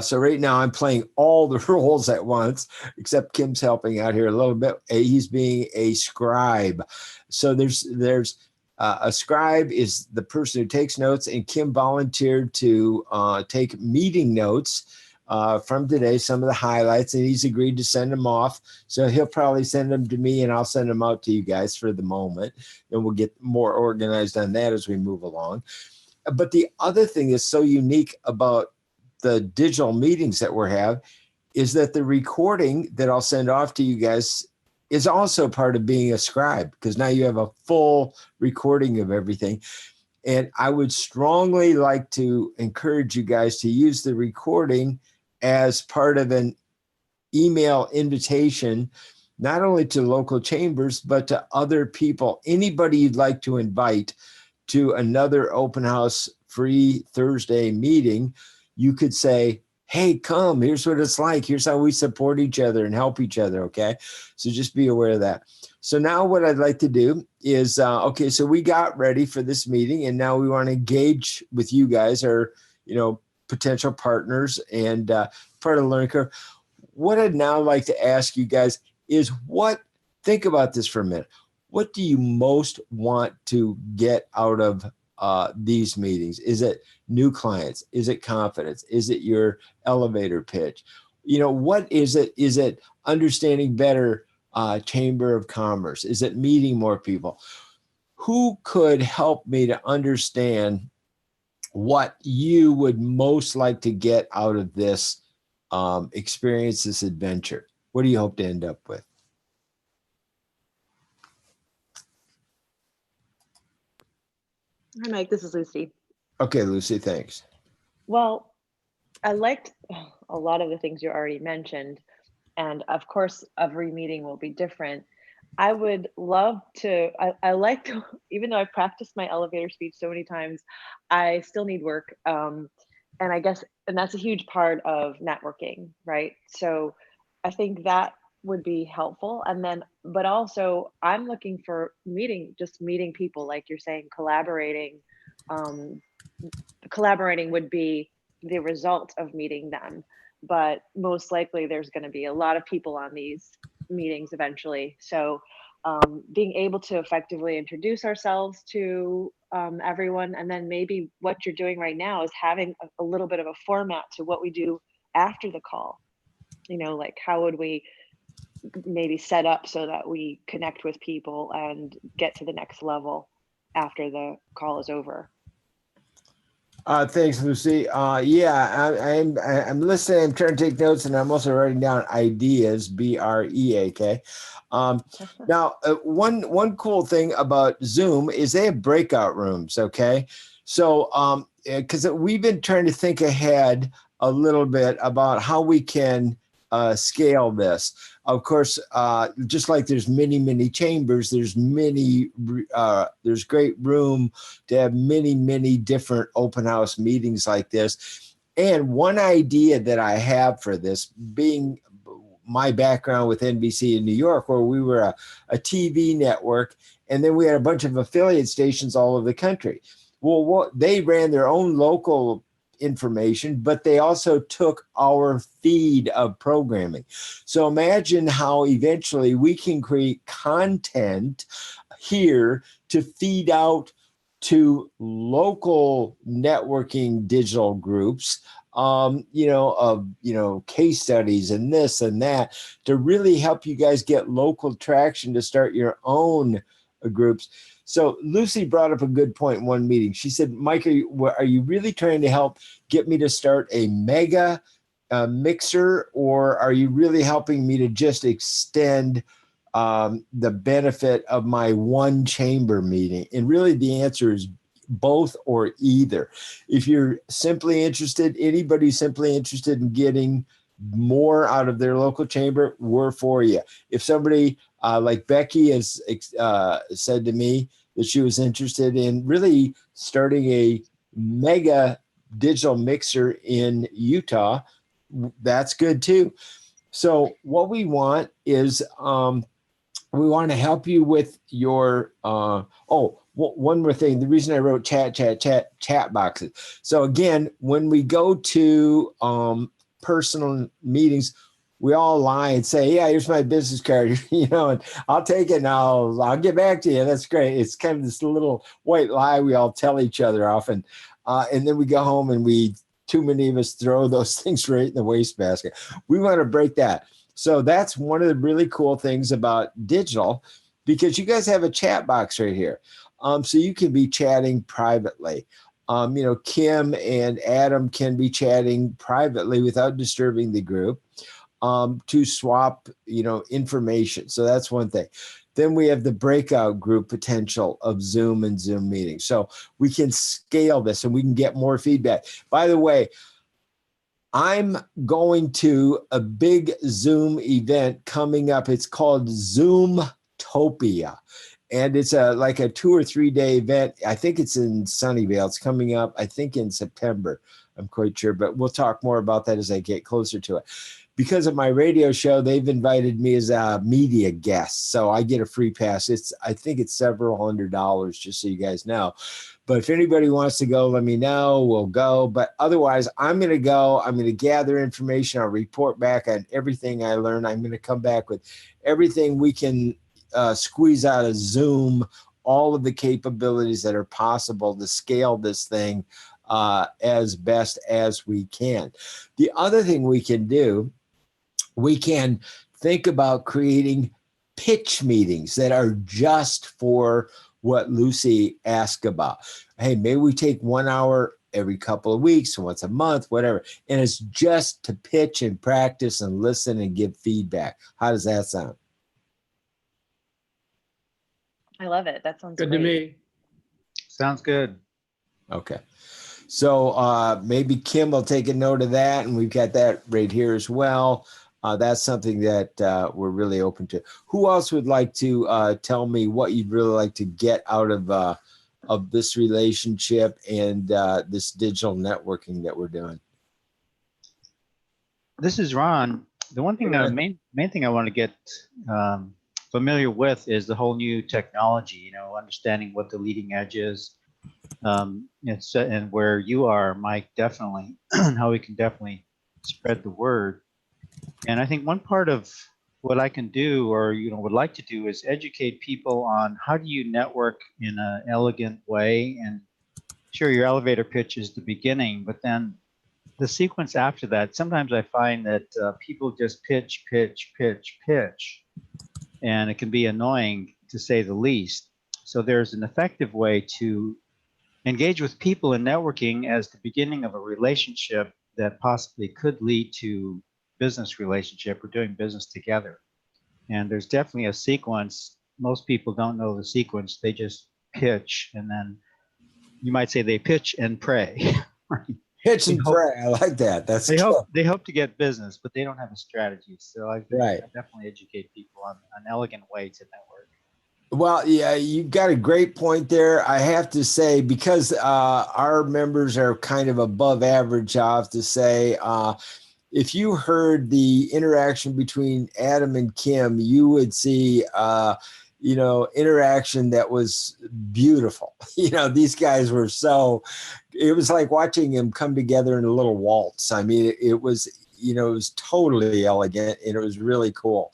So right now I'm playing all the roles at once, except Kim's helping out here a little bit. He's being a scribe. So there's a scribe is the person who takes notes, and Kim volunteered to take meeting notes from today, some of the highlights, and he's agreed to send them off. So he'll probably send them to me, and I'll send them out to you guys for the moment. And we'll get more organized on that as we move along. But the other thing that's so unique about the digital meetings that we have is that the recording that I'll send off to you guys is also part of being a scribe, because now you have a full recording of everything. And I would strongly like to encourage you guys to use the recording as part of an email invitation, not only to local chambers, but to other people. Anybody you'd like to invite to another open house free Thursday meeting, you could say, hey, come, here's what it's like. Here's how we support each other and help each other, okay? So just be aware of that. So now what I'd like to do is, okay, so we got ready for this meeting, and now we want to engage with you guys, or, potential partners and part of the learning curve. What I'd now like to ask you guys is think about this for a minute. What do you most want to get out of these meetings? Is it new clients? Is it confidence? Is it your elevator pitch? What is it? Is it understanding better Chamber of Commerce? Is it meeting more people? Who could help me to understand what you would most like to get out of this experience, this adventure? What do you hope to end up with? Hi, Mike. This is Lucy. Okay, Lucy, thanks. Well, I liked a lot of the things you already mentioned. And of course, every meeting will be different. I would love to, I like to, even though I've practiced my elevator speech so many times, I still need work. And I guess, and that's a huge part of networking, right? So I think that would be helpful. And then, but also I'm looking for just meeting people, like you're saying, collaborating. Collaborating would be the result of meeting them. But most likely there's going to be a lot of people on these meetings eventually. So being able to effectively introduce ourselves to everyone, and then maybe what you're doing right now is having a little bit of a format to what we do after the call. Like how would we maybe set up so that we connect with people and get to the next level after the call is over. Thanks, Lucy. Yeah, I'm listening. I'm trying to take notes, and I'm also writing down ideas. BREAK. Now, one cool thing about Zoom is they have breakout rooms. Okay, so because we've been trying to think ahead a little bit about how we can scale this. Of course, just like there's many chambers, there's there's great room to have many different open house meetings like this. And one idea that I have for this, being my background with NBC in New York, where we were a TV network, and then we had a bunch of affiliate stations all over the country. Well, they ran their own local information, but they also took our feed of programming. So imagine how eventually we can create content here to feed out to local networking digital groups, case studies and this and that, to really help you guys get local traction to start your own groups. So Lucy brought up a good point in one meeting. She said, Mike, are you really trying to help get me to start a mega mixer, or are you really helping me to just extend the benefit of my one chamber meeting? And really the answer is both or either. If you're simply interested, anybody simply interested in getting more out of their local chamber, we're for you. If somebody like Becky has said to me that she was interested in really starting a mega digital mixer in Utah, that's good too. So what we want is we want to help you with your one more thing. The reason I wrote chat boxes. So again, when we go to personal meetings, we all lie and say, yeah, here's my business card, and I'll take it and I'll get back to you. That's great. It's kind of this little white lie we all tell each other often. And then we go home and too many of us throw those things right in the wastebasket. We want to break that. So that's one of the really cool things about digital, because you guys have a chat box right here. So you can be chatting privately. Kim and Adam can be chatting privately without disturbing the group, to swap, information. So that's one thing. Then we have the breakout group potential of Zoom and Zoom meetings. So we can scale this and we can get more feedback. By the way, I'm going to a big Zoom event coming up. It's called Zoomtopia. And it's like a 2 or 3 day event. I think it's in Sunnyvale. It's coming up, I think, in September. I'm quite sure, but we'll talk more about that as I get closer to it. Because of my radio show, they've invited me as a media guest. So I get a free pass. I think it's several $100s, just so you guys know. But if anybody wants to go, let me know. We'll go. But otherwise, I'm going to go. I'm going to gather information. I'll report back on everything I learn. I'm going to come back with everything we can squeeze out of Zoom, all of the capabilities that are possible to scale this thing as best as we can. The other thing we can do, we can think about creating pitch meetings that are just for what Lucy asked about. Hey, maybe we take 1 hour every couple of weeks, once a month, whatever. And it's just to pitch and practice and listen and give feedback. How does that sound? I love it. That sounds Good great. to me. Sounds good. Okay. So maybe Kim will take a note of that, and we've got that right here as well. That's something that we're really open to. Who else would like to tell me what you'd really like to get out of this relationship and this digital networking that we're doing? This is Ron. The one thing, main thing I want to get familiar with is the whole new technology. Understanding what the leading edge is, and where you are, Mike, definitely, how we can definitely spread the word. And I think one part of what I can do, or would like to do, is educate people on how do you network in an elegant way. And sure, your elevator pitch is the beginning, but then the sequence after that, sometimes I find that people just pitch, and it can be annoying, to say the least. So there's an effective way to engage with people in networking as the beginning of a relationship that possibly could lead to business relationship or doing business together. And there's definitely a sequence. Most people don't know the sequence. They just pitch, and then you might say they pitch and pray. Pitch and They hope- pray. I like that. That's good. They hope to get business, but they don't have a strategy. So I think Right. I definitely educate people on an elegant way to network. Well, yeah, you got a great point there. I have to say, because our members are kind of above average, I have to say, if you heard the interaction between Adam and Kim, you would see, interaction that was beautiful. These guys were it was like watching them come together in a little waltz. I mean, it was totally elegant and it was really cool.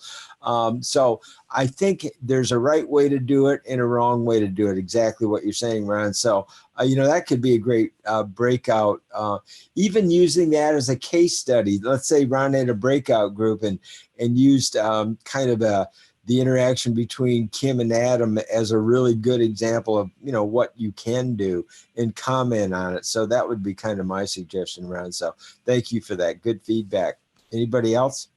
So I think there's a right way to do it and a wrong way to do it. Exactly what you're saying, Ron. So, that could be a great breakout. Even using that as a case study. Let's say Ron had a breakout group and used kind of the interaction between Kim and Adam as a really good example of, what you can do and comment on it. So that would be kind of my suggestion, Ron. So thank you for that. Good feedback. Anybody else?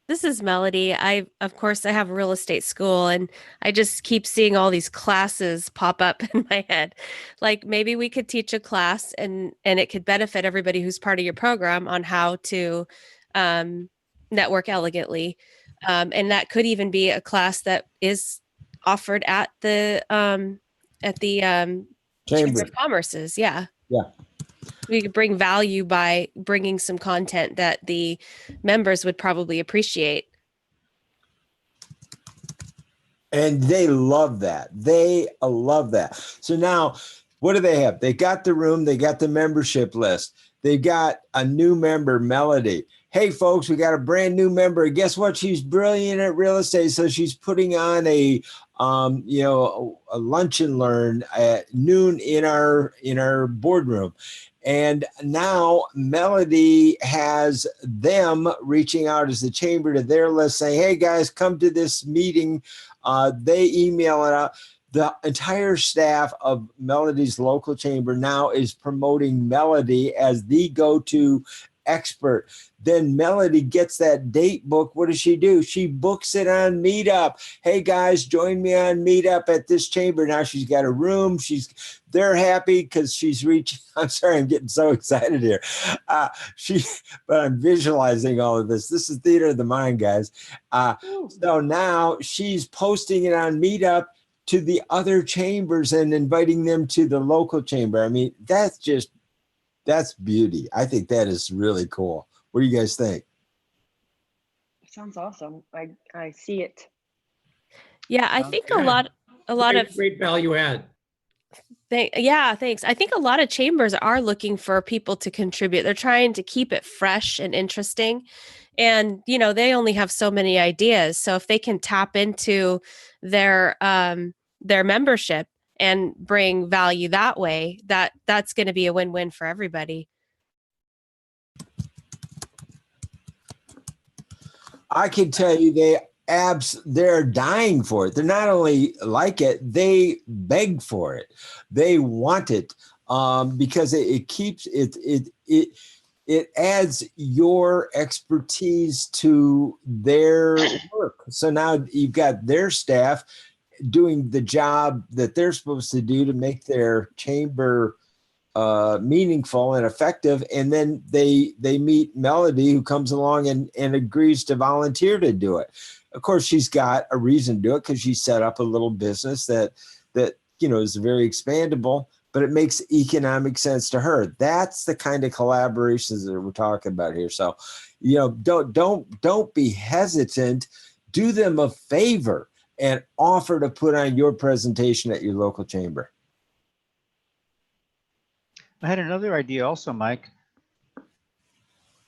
This is Melody. Of course, I have a real estate school and I just keep seeing all these classes pop up in my head. Like maybe we could teach a class and it could benefit everybody who's part of your program on how to network elegantly. And that could even be a class that is offered at the Chamber of Commerce's. Yeah. Yeah. We could bring value by bringing some content that the members would probably appreciate. And they love that. They love that. So now, what do they have? They got the room. They got the membership list. They've got a new member, Melody. Hey, folks, we got a brand new member. Guess what? She's brilliant at real estate. So she's putting on a lunch and learn at noon in our boardroom. And now Melody has them reaching out as the chamber to their list saying, hey, guys, come to this meeting. They email it out. The entire staff of Melody's local chamber now is promoting Melody as the go-to expert. Then Melody gets that date book. What does she do? She books it on Meetup. Hey guys, join me on Meetup at this chamber. Now she's got a room. They're happy because she's reaching. I'm sorry, I'm getting so excited here. But I'm visualizing all of this. This is theater of the mind, guys. So now she's posting it on Meetup to the other chambers and inviting them to the local chamber. I mean, that's beauty. I think that is really cool. What do you guys think? Sounds awesome. I see it. Yeah, I think a lot of great value add. Thanks. I think a lot of chambers are looking for people to contribute. They're trying to keep it fresh and interesting. And, they only have so many ideas. So if they can tap into their membership and bring value that way, that's going to be a win-win for everybody. I can tell you they're dying for it. They're not only like it, they beg for it. They want it because it keeps it adds your expertise to their work. So now you've got their staff doing the job that they're supposed to do to make their chamber meaningful and effective. And then they meet Melody, who comes along and agrees to volunteer to do it. Of course, she's got a reason to do it because she set up a little business that is very expandable, but it makes economic sense to her. That's the kind of collaborations that we're talking about here. So, don't be hesitant. Do them a favor and offer to put on your presentation at your local chamber. I had another idea also, Mike.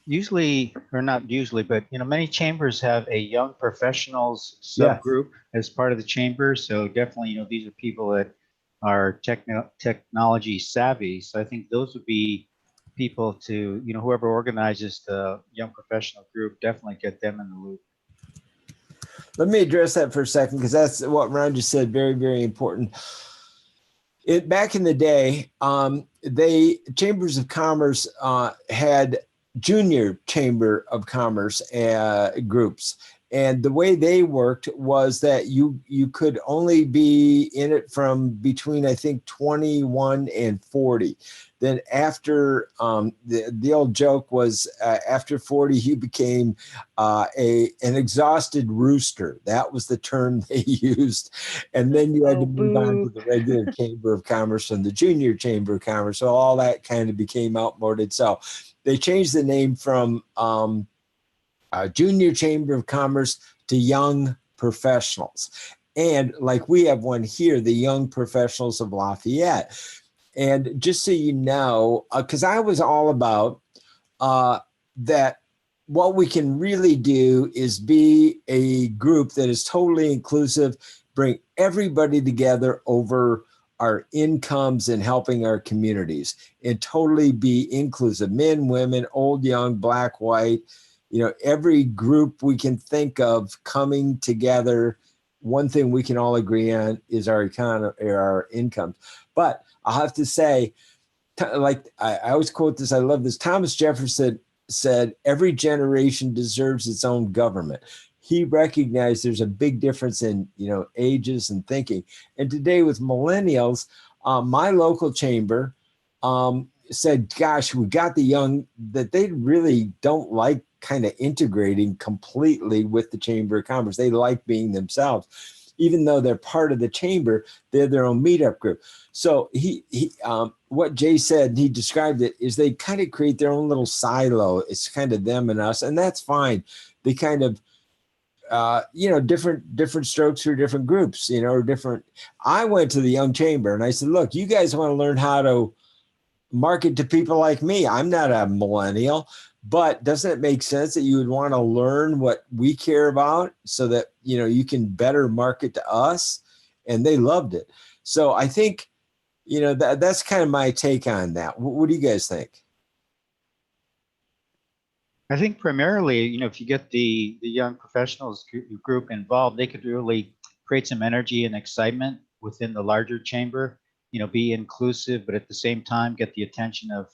Usually, or not usually, but many chambers have a young professionals subgroup as part of the chamber. So definitely, these are people that are technology savvy. So I think those would be people to, whoever organizes the young professional group, definitely get them in the loop. Let me address that for a second, because that's what Ron just said. Very, very important. Back in the day, chambers of commerce had junior chamber of commerce groups, And the way they worked was that you could only be in it from between, I think, 21 and 40. Then after the old joke was after 40, you became an exhausted rooster. That was the term they used. And then you had Oh, to move on to boo. the regular Chamber of Commerce and the Junior Chamber of Commerce. So all that kind of became outmoded. So they changed the name from Junior Chamber of Commerce to Young Professionals. And like we have one here, the Young Professionals of Lafayette. And just so you know, because I was all about that, what we can really do is be a group that is totally inclusive, bring everybody together over our incomes and helping our communities, and totally be inclusive, men, women, old, young, black, white, every group we can think of coming together. One thing we can all agree on is our economy, our incomes. But I'll have to say, like I always quote this, I love this. Thomas Jefferson said, every generation deserves its own government. He recognized there's a big difference in, ages and thinking. And today with millennials, my local chamber said, gosh, we got the young, that they really don't like kind of integrating completely with the Chamber of Commerce. They like being themselves. Even though they're part of the chamber, they're their own meetup group. So what Jay said, he described it, is they kind of create their own little silo. It's kind of them and us, and that's fine. They kind of, different strokes for different groups, or different. I went to the Young Chamber and I said, look, you guys want to learn how to market to people like me. I'm not a millennial, but doesn't it make sense that you would want to learn what we care about so that, you can better market to us? And they loved it. So I think, that's kind of my take on that. What do you guys think? I think primarily, if you get the young professionals group involved, they could really create some energy and excitement within the larger chamber, be inclusive, but at the same time, get the attention of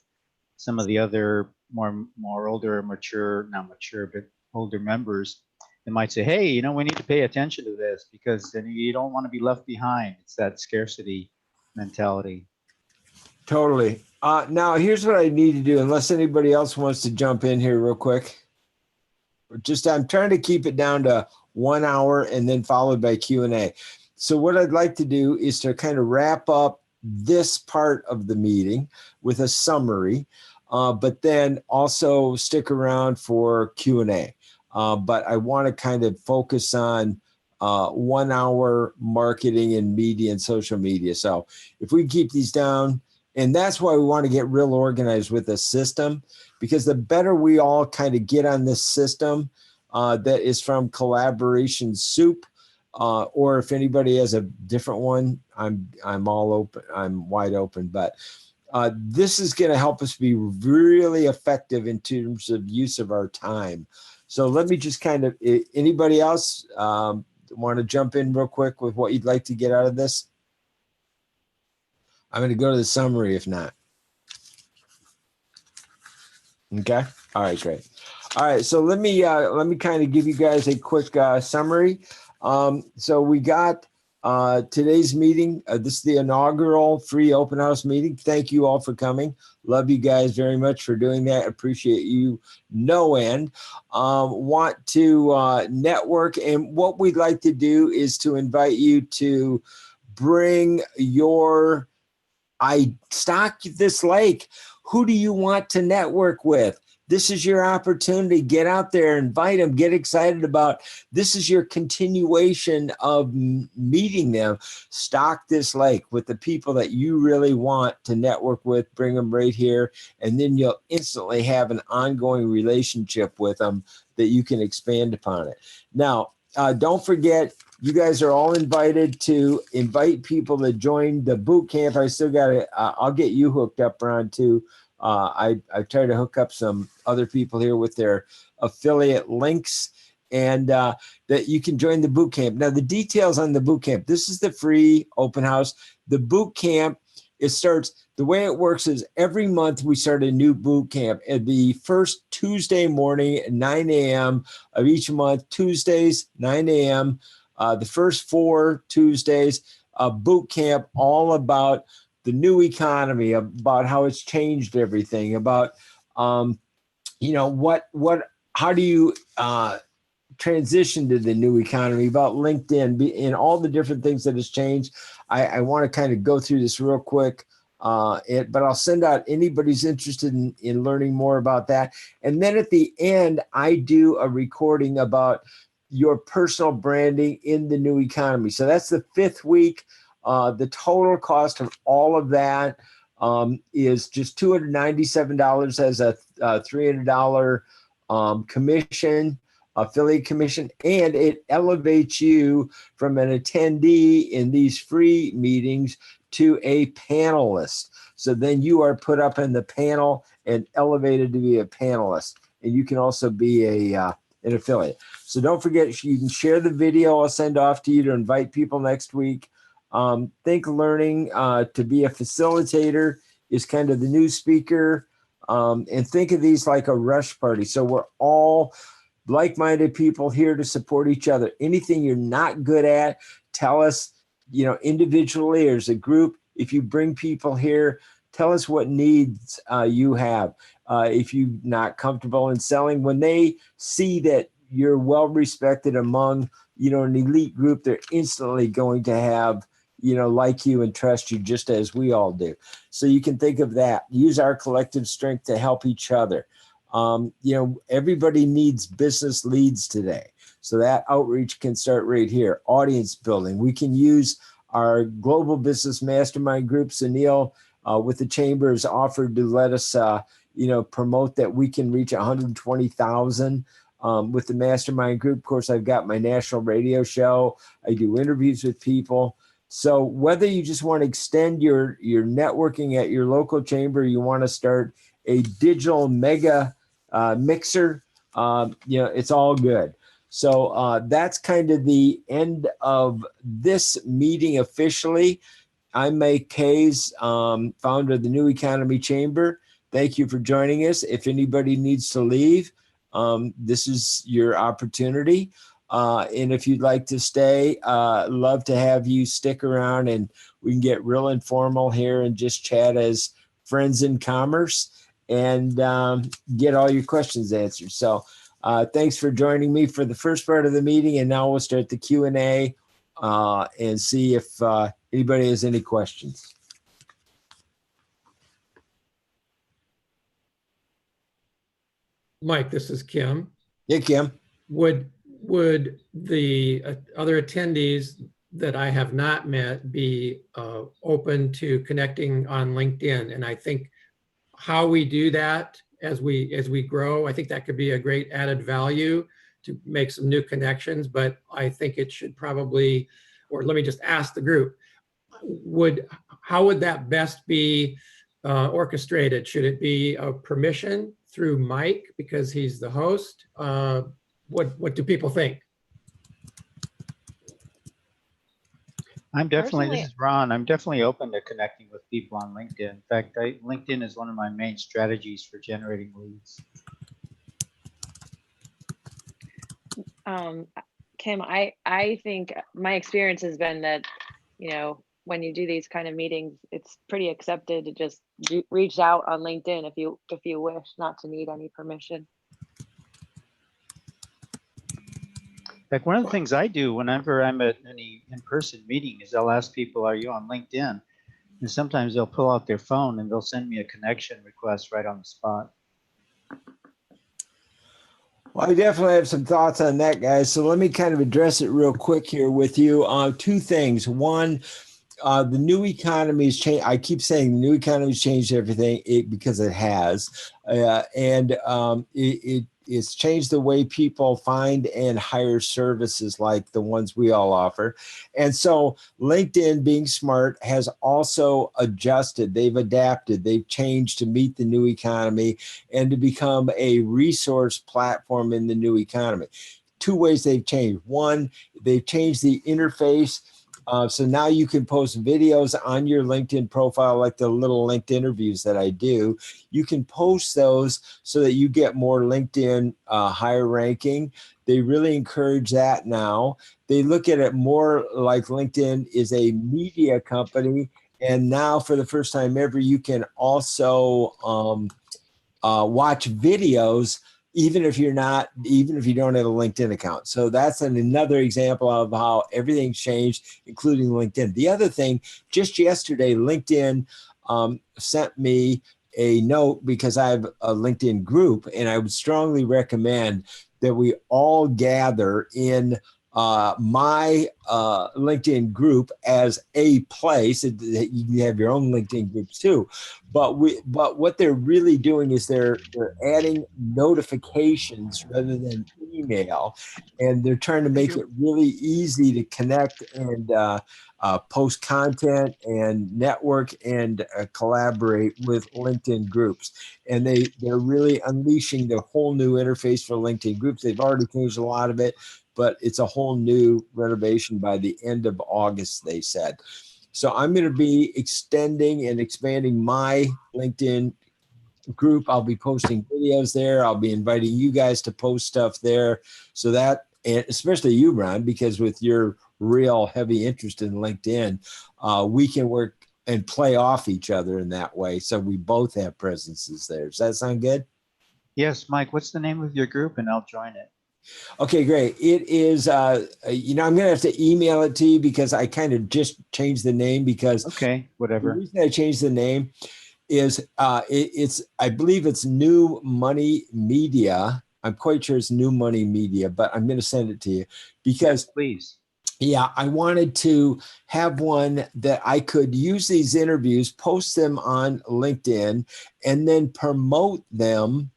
some of the other more older, not mature, but older members. They might say, hey, we need to pay attention to this because then you don't want to be left behind. It's that scarcity mentality. Totally. Now, here's what I need to do, unless anybody else wants to jump in here real quick. I'm trying to keep it down to 1 hour and then followed by Q&A. So what I'd like to do is to kind of wrap up this part of the meeting with a summary, but then also stick around for Q&A. But I want to kind of focus on 1 hour marketing and media and social media. So if we keep these down, and that's why we want to get real organized with the system, because the better we all kind of get on this system that is from Collaboration Soup, or if anybody has a different one, I'm all open. I'm wide open. But this is going to help us be really effective in terms of use of our time. So let me just kind of, anybody else want to jump in real quick with what you'd like to get out of this? I'm going to go to the summary if not. Okay. All right, great. All right. So let me kind of give you guys a quick summary. So we got today's meeting. This is the inaugural free open house meeting. Thank you all for coming. Love you guys very much for doing that. Appreciate you no end. Want to network, and what we'd like to do is to invite you to bring your I stock this lake. Who do you want to network with? This is your opportunity. Get out there, invite them, get excited about. This is your continuation of meeting them. Stock this lake with the people that you really want to network with. Bring them right here, and then you'll instantly have an ongoing relationship with them that you can expand upon it. Now, don't forget, you guys are all invited to invite people to join the boot camp. I still got to, I'll get you hooked up, Ron, too. I tried to hook up some other people here with their affiliate links, and that you can join the boot camp. Now, the details on the boot camp, this is the free open house. The boot camp it starts, the way it works is every month we start a new boot camp at the first Tuesday morning at 9 a.m. of each month, Tuesdays, 9 a.m. The first 4 Tuesdays, a boot camp all about the new economy, about how it's changed everything, about, how do you transition to the new economy, about LinkedIn and all the different things that has changed. I want to kind of go through this real quick, but I'll send out anybody's interested in learning more about that. And then at the end, I do a recording about your personal branding in the new economy. So that's the 5th week. The total cost of all of that is just $297 as a $300 commission, affiliate commission, and it elevates you from an attendee in these free meetings to a panelist. So then you are put up in the panel and elevated to be a panelist, and you can also be an affiliate. So don't forget, you can share the video I'll send off to you to invite people next week. Think learning to be a facilitator is kind of the new speaker, and think of these like a rush party. So we're all like-minded people here to support each other. Anything you're not good at, tell us, individually or as a group. If you bring people here, tell us what needs you have. If you're not comfortable in selling, when they see that you're well-respected among, an elite group, they're instantly going to have, like you and trust you just as we all do. So you can think of that. Use our collective strength to help each other. Everybody needs business leads today. So that outreach can start right here. Audience building. We can use our global business mastermind group. Sunil with the chamber has offered to let us, promote that we can reach 120,000 with the mastermind group. Of course, I've got my national radio show. I do interviews with people. So whether you just want to extend your networking at your local chamber, you want to start a digital mega mixer, it's all good. So that's kind of the end of this meeting officially. I'm Mike Kays, founder of the New Economy Chamber. Thank you for joining us. If anybody needs to leave, this is your opportunity. And if you'd like to stay, love to have you stick around and we can get real informal here and just chat as friends in commerce and get all your questions answered. So thanks for joining me for the first part of the meeting. And now we'll start the Q&A and see if anybody has any questions. Mike, this is Kim. Yeah, Kim. Would the other attendees that I have not met be open to connecting on LinkedIn? And I think how we do that as we grow, I think that could be a great added value to make some new connections. But I think it should probably, or let me just ask the group, how would that best be orchestrated? Should it be a permission through Mike because he's the host? What do people think? This is Ron. I'm definitely open to connecting with people on LinkedIn. In fact, LinkedIn is one of my main strategies for generating leads. Kim, I think my experience has been that, when you do these kind of meetings, it's pretty accepted to just reach out on LinkedIn if you wish, not to need any permission. Like one of the things I do whenever I'm at any in-person meeting is I'll ask people, are you on LinkedIn? And sometimes they'll pull out their phone and they'll send me a connection request right on the spot. Well, I definitely have some thoughts on that, guys. So let me kind of address it real quick here with you. 2 things. One, the new economy has changed. I keep saying the new economy has changed everything because it has. It's changed the way people find and hire services like the ones we all offer. And so LinkedIn, being smart, has also adjusted. They've adapted. They've changed to meet the new economy and to become a resource platform in the new economy. 2 ways they've changed. One, they've changed the interface So now you can post videos on your LinkedIn profile, like the little linked interviews that I do. You can post those so that you get more LinkedIn higher ranking. They really encourage that now. They look at it more like LinkedIn is a media company. And now for the first time ever, you can also watch videos even if you don't have a LinkedIn account. So that's another example of how everything's changed, including LinkedIn. The other thing, just yesterday, LinkedIn sent me a note because I have a LinkedIn group, and I would strongly recommend that we all gather in my LinkedIn group as a place. You have your own LinkedIn groups too, but what they're really doing is they're adding notifications rather than email, and they're trying to make it really easy to connect and post content and network and collaborate with LinkedIn groups. And they're really unleashing the whole new interface for LinkedIn groups. They've already changed a lot of it, but it's a whole new renovation by the end of August, they said. So I'm going to be extending and expanding my LinkedIn group. I'll be posting videos there. I'll be inviting you guys to post stuff there. So that, and especially you, Ron, because with your real heavy interest in LinkedIn, we can work and play off each other in that way. So we both have presences there. Does that sound good? Yes, Mike, what's the name of your group? And I'll join it. Okay, great. It is, I'm going to have to email it to you because I kind of just changed the name because Okay, the whatever. reason I changed the name is I believe it's New Money Media. I'm quite sure it's New Money Media, but I'm going to send it to you because, Yes, please. yeah, I wanted to have one that I could use these interviews, post them on LinkedIn, and then promote them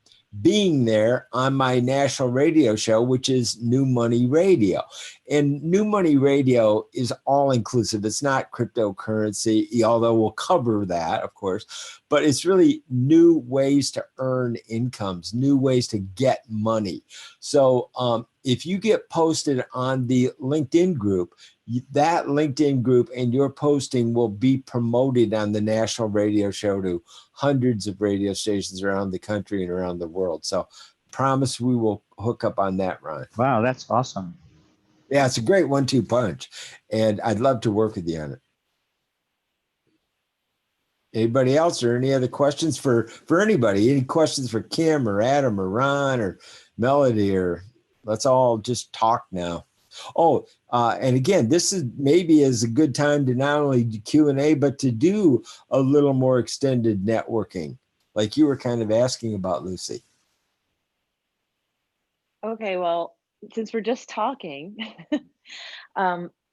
being there on my national radio show, which is New Money Radio. And New Money Radio is all inclusive. It's not cryptocurrency, although we'll cover that, of course, but it's really new ways to earn incomes, new ways to get money. So if you get posted on the LinkedIn group, that LinkedIn group and your posting will be promoted on the national radio show to hundreds of radio stations around the country and around the world. So promise we will hook up on that, Ron. Wow, that's awesome. Yeah, it's a great 1-2 punch, and I'd love to work with you on it. Anybody else or any other questions for anybody? Any questions for Kim or Adam or Ron or Melody, or let's all just talk now. Oh, and again, this is maybe is a good time to not only do Q&A, but to do a little more extended networking, like you were kind of asking about, Lucy. Okay, well, since we're just talking,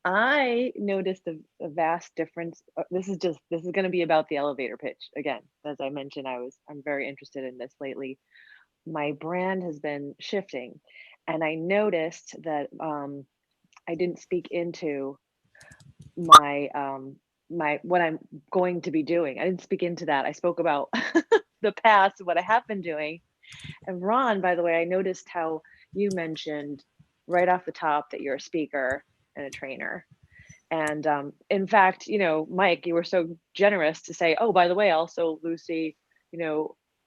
I noticed a vast difference. This is going to be about the elevator pitch again. As I mentioned, I'm very interested in this lately. My brand has been shifting, and I noticed that I didn't speak into my what I'm going to be doing. I didn't speak into that. I spoke about the past, what I have been doing. And Ron, by the way, I noticed how you mentioned right off the top that you're a speaker and a trainer. And in fact, Mike, you were so generous to say, oh, by the way, also Lucy,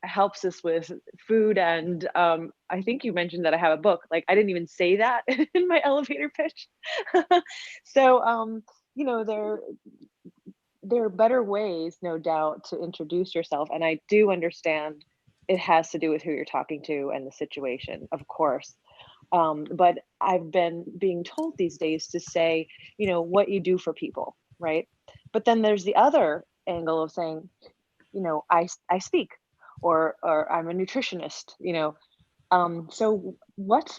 helps us with food. And I think you mentioned that I have a book. Like, I didn't even say that in my elevator pitch. So, there are better ways, no doubt, to introduce yourself. And I do understand it has to do with who you're talking to and the situation, of course. But I've been being told these days to say, what you do for people, right? But then there's the other angle of saying, I speak, or I'm a nutritionist, So what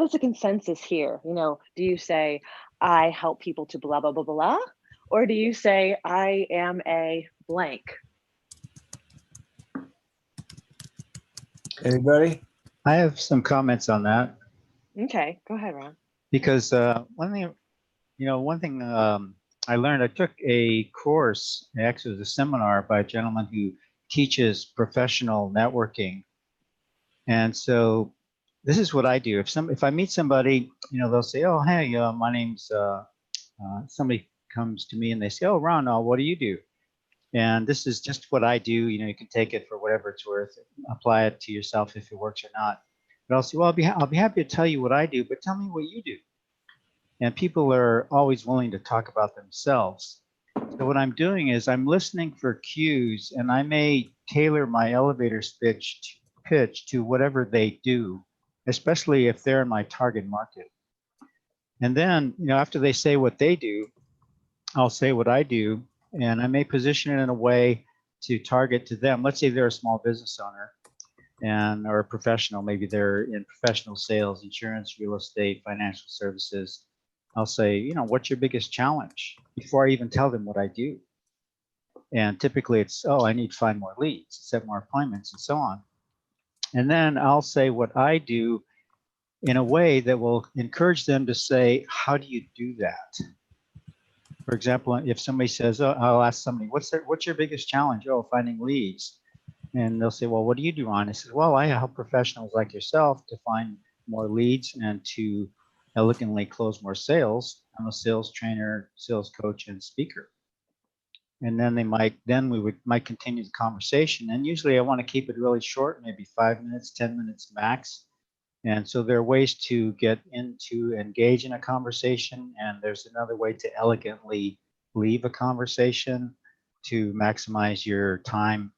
is the consensus here? Do you say I help people to blah blah blah blah, or do you say I am a blank? Anybody? I have some comments on that Okay, go ahead, Ron. because one thing I learned, I took a course, actually it was a seminar by a gentleman who teaches professional networking. And so this is what I do. If I meet somebody, they'll say, oh, hey, my name's Somebody comes to me and they say, "Oh, Ron, what do you do?" And this is just what I do. You can take it for whatever it's worth, apply it to yourself if it works or not. But I'll say, well, I'll be happy to tell you what I do, but tell me what you do. And people are always willing to talk about themselves. So what I'm doing is I'm listening for cues, and I may tailor my elevator pitch to whatever they do, especially if they're in my target market. And then, after they say what they do, I'll say what I do, and I may position it in a way to target to them. Let's say they're a small business owner or a professional. Maybe they're in professional sales, insurance, real estate, financial services. I'll say, what's your biggest challenge before I even tell them what I do? And typically it's, I need to find more leads, set more appointments, and so on. And then I'll say what I do in a way that will encourage them to say, how do you do that? For example, if somebody says, I'll ask somebody, what's your biggest challenge? Oh, finding leads. And they'll say, well, what do you do, Ron? I said, well, I help professionals like yourself to find more leads and to elegantly close more sales. I'm a sales trainer, sales coach, and speaker. And then we might continue the conversation. And usually I want to keep it really short, maybe 5 minutes, 10 minutes max. And so there are ways to get into engage in a conversation, and there's another way to elegantly leave a conversation to maximize your time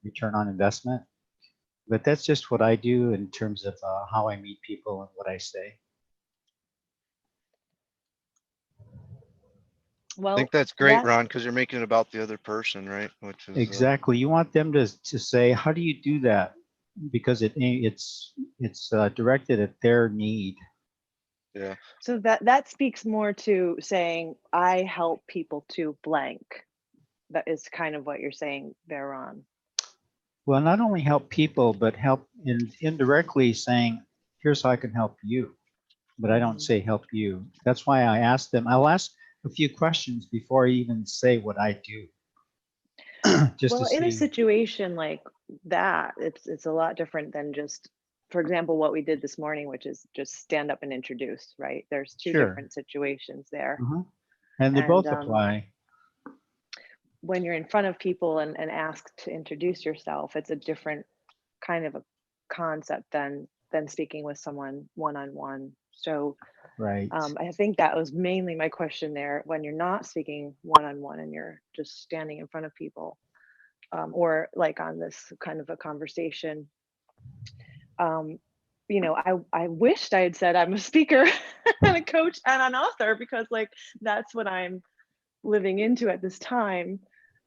return on investment. But that's just what I do in terms of how I meet people and what I say. I think that's great, Ron, because you're making it about the other person, right? Which is exactly. You want them to say, how do you do that? Because it's directed at their need. Yeah. So that speaks more to saying, I help people to blank. That is kind of what you're saying there, Ron. Well, not only help people, but help indirectly saying, here's how I can help you. But I don't say help you. That's why I ask them. I'll ask a few questions before I even say what I do. Just well, to in a see. situation like that, it's a lot different than just, for example, what we did this morning, which is just stand up and introduce, right? There's two Sure. different situations there. And they both apply. When you're in front of people and asked to introduce yourself, it's a different kind of a concept than speaking with someone one-on-one. So right. I think that was mainly my question there. When you're not speaking one-on-one and you're just standing in front of people, or like on this kind of a conversation, I wished I had said I'm a speaker and a coach and an author, because like that's what I'm living into at this time.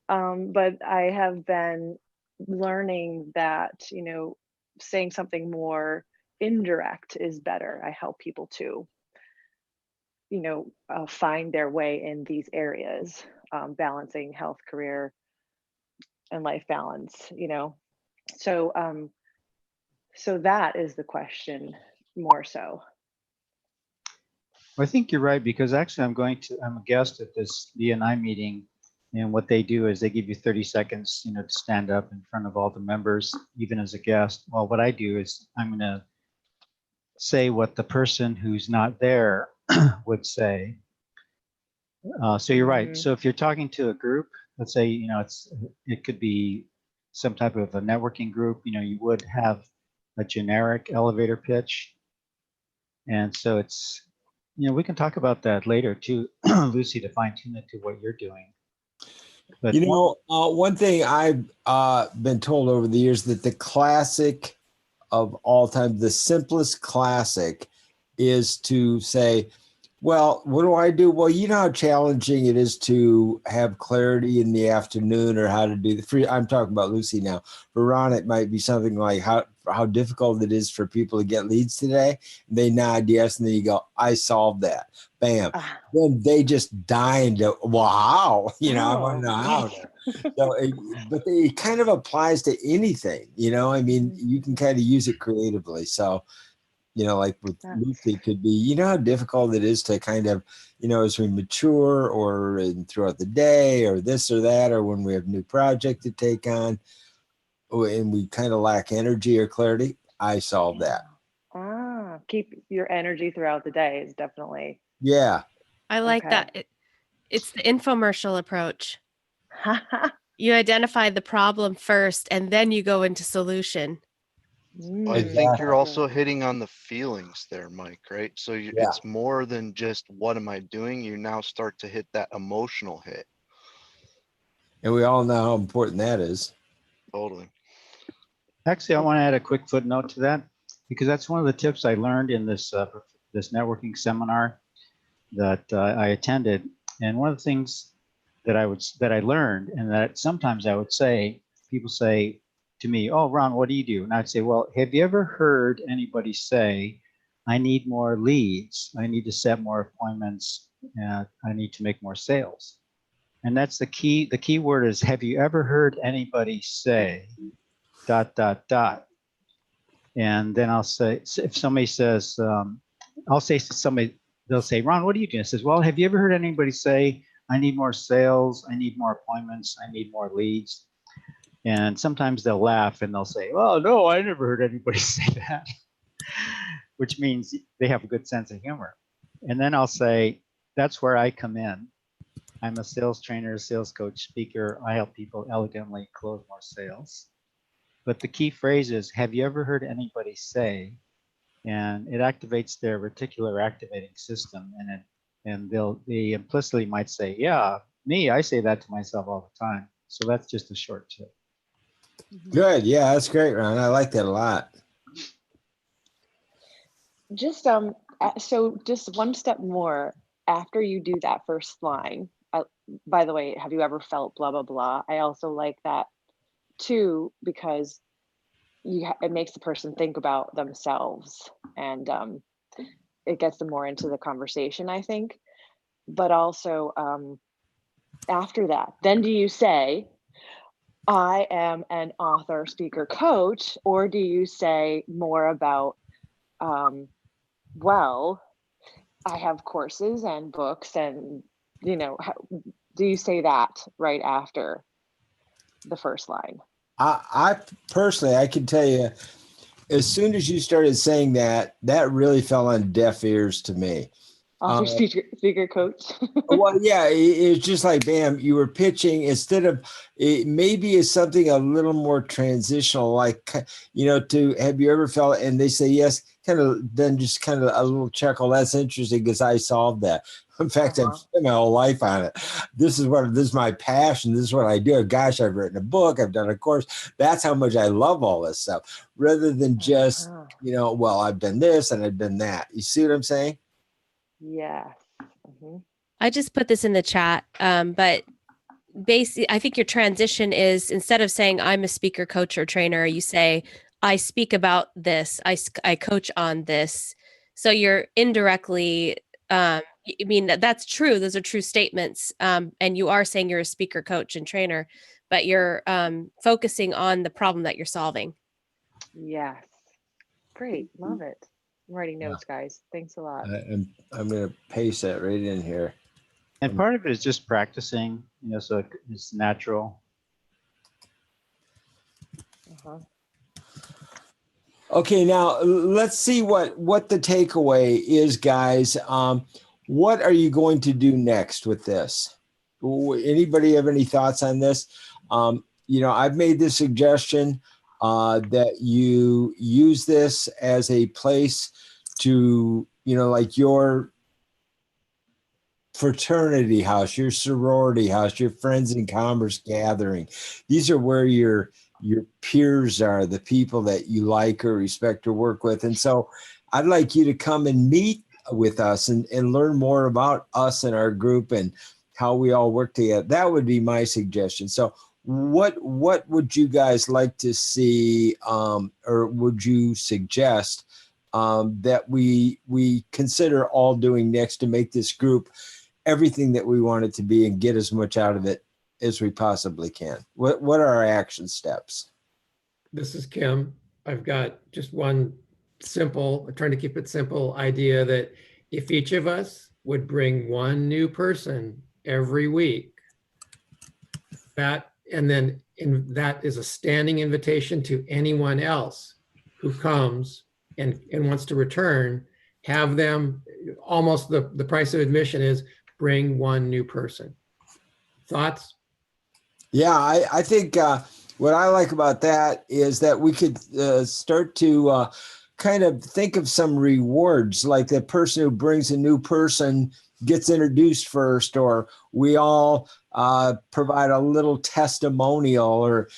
But I have been learning that, saying something more indirect is better. I help people to, find their way in these areas, balancing health, career, and life balance, So, so that is the question more so. Well, I think you're right, because actually I'm a guest at this BNI meeting, and what they do is they give you 30 seconds, to stand up in front of all the members, even as a guest. Well, what I do is I'm going to say what the person who's not there would say. So you're right. So if you're talking to a group, let's say, it could be some type of a networking group, you would have a generic elevator pitch. And so it's, we can talk about that later too, Lucy, to fine tune it to what you're doing. But one thing I've been told over the years, that the classic of all time, the simplest classic, is to say, well, what do I do? Well, you know how challenging it is to have clarity in the afternoon, or how to do the free. I'm talking about Lucy now. For Ron, it might be something like how difficult it is for people to get leads today. And they nod yes, and then you go, I solved that. Bam. Then they just die into, wow, I want to know how. So, but it kind of applies to anything, you can kind of use it creatively. So, like with Lucy, could be, how difficult it is to kind of, as we mature or throughout the day or this or that, or when we have a new project to take on and we kind of lack energy or clarity, I solve that. Keep your energy throughout the day is definitely. Yeah. I like that. It's the infomercial approach. You identify the problem first and then you go into solution. I think you're also Excellent. hitting on the feelings there, Mike, right? So Yeah. it's more than just what am I doing? You now start to hit that emotional hit. And we all know how important that is. Totally. Actually, I want to add a quick footnote to that because that's one of the tips I learned in this this networking seminar that I attended. And one of the things that I learned, and that sometimes I would say, people say to me, "Oh, Ron, what do you do?" And I'd say, "Well, have you ever heard anybody say, I need more leads, I need to set more appointments, and I need to make more sales?" And that's the key. The key word is, have you ever heard anybody say ... And then I'll say, if somebody says, I'll say to somebody, they'll say, "Ron, what are you doing?" I says, "Well, have you ever heard anybody say, I need more sales, I need more appointments, I need more leads?" And sometimes they'll laugh and they'll say, "Oh, no, I never heard anybody say that," which means they have a good sense of humor. And then I'll say, that's where I come in. I'm a sales trainer, sales coach, speaker. I help people elegantly close more sales. But the key phrase is, have you ever heard anybody say? And it activates their reticular activating system, and they implicitly might say, "Yeah, me, I say that to myself all the time." So that's just a short tip. Good. Yeah, that's great, Ron. I like that a lot. Just so just one step more after you do that first line. By the way, have you ever felt blah blah blah? I also like that too, because it makes the person think about themselves, and it gets them more into the conversation, I think. But also after that, then do you say, "I am an author, speaker, coach," or do you say more about, well, I have courses and books, and do you say that right after the first line? I personally, I can tell you, as soon as you started saying that, that really fell on deaf ears to me. Author, speaker, coach. Well, yeah, it's just like, bam, you were pitching instead of it maybe it's something a little more transitional, like, to have you ever felt, and they say yes, kind of, then just kind of a little chuckle. That's interesting because I solved that. In fact, I've spent my whole life on it. This is my passion. This is what I do. Gosh, I've written a book. I've done a course. That's how much I love all this stuff, rather than just, well, I've done this and I've done that. You see what I'm saying? Yes. I just put this in the chat, but basically, I think your transition is, instead of saying I'm a speaker, coach, or trainer, you say I speak about this. I coach on this. So you're indirectly, I mean, that's true. Those are true statements. And you are saying you're a speaker, coach, and trainer, but you're focusing on the problem that you're solving. Yes. Great. Love it. I'm writing notes, guys. Thanks a lot. I'm going to paste that right in here. And part of it is just practicing, so it's natural. Okay, now let's see what the takeaway is, guys. What are you going to do next with this? Anybody have any thoughts on this? I've made the suggestion that you use this as a place to, like your fraternity house, your sorority house, your friends in commerce gathering. These are where your peers are, the people that you like or respect or work with. And so I'd like you to come and meet with us and learn more about us and our group and how we all work together. That would be my suggestion. So what would you guys like to see, or would you suggest that we consider all doing next to make this group everything that we want it to be and get as much out of it as we possibly can? What are our action steps? This is Kim. I've got just one simple, trying to keep it simple, idea that if each of us would bring one new person every week, that is a standing invitation to anyone else who comes and wants to return, have them, almost the price of admission is bring one new person. Thoughts? Yeah, I think what I like about that is that we could start to kind of think of some rewards, like the person who brings a new person gets introduced first, or we all provide a little testimonial or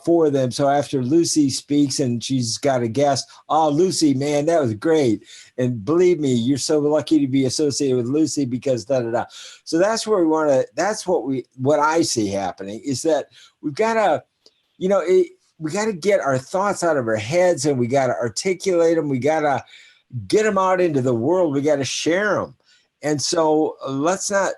for them. So after Lucy speaks and she's got a guest, oh, Lucy, man, that was great. And believe me, you're so lucky to be associated with Lucy because da da da. So that's where we want to, that's what I see happening is that we've got to, we got to get our thoughts out of our heads and we got to articulate them. We got to get them out into the world. We got to share them. And so let's not,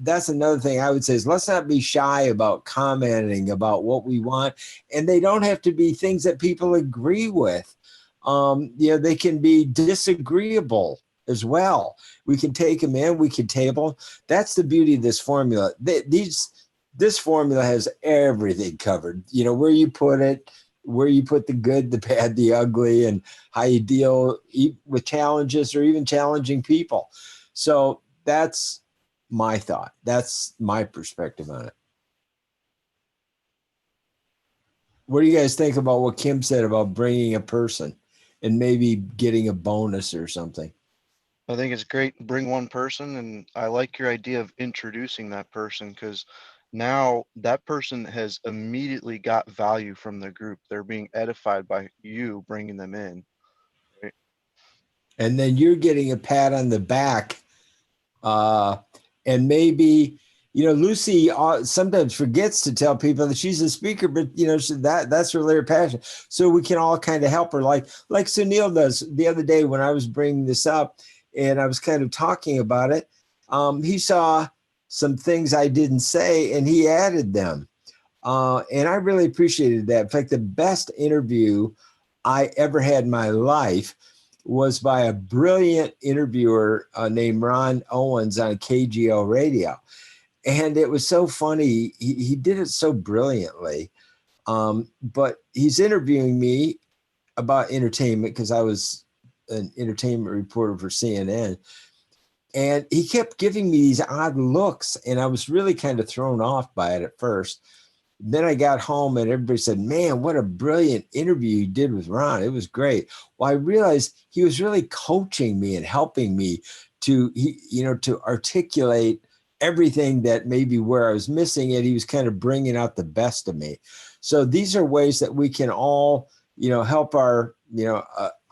that's another thing I would say is let's not be shy about commenting about what we want. And they don't have to be things that people agree with. They can be disagreeable as well. We can take them in, we can table. That's the beauty of this formula. This formula has everything covered, where you put it, where you put the good, the bad, the ugly, and how you deal with challenges or even challenging people. So that's my thought. That's my perspective on it. What do you guys think about what Kim said about bringing a person and maybe getting a bonus or something? I think it's great. Bring one person. And I like your idea of introducing that person because now that person has immediately got value from the group. They're being edified by you bringing them in. Right? And then you're getting a pat on the back. And maybe, Lucy sometimes forgets to tell people that she's a speaker, but that's really her passion. So we can all kind of help her like Sunil does. The other day when I was bringing this up and I was kind of talking about it, he saw some things I didn't say and he added them. And I really appreciated that. In fact, the best interview I ever had in my life was by a brilliant interviewer named Ron Owens on KGO radio. And it was so funny. He did it so brilliantly. But he's interviewing me about entertainment because I was an entertainment reporter for CNN. And he kept giving me these odd looks. And I was really kind of thrown off by it at first. Then I got home and everybody said, man, what a brilliant interview you did with Ron. It was great. Well, I realized he was really coaching me and helping me to articulate everything that maybe where I was missing it. He was kind of bringing out the best of me. So these are ways that we can all, help our,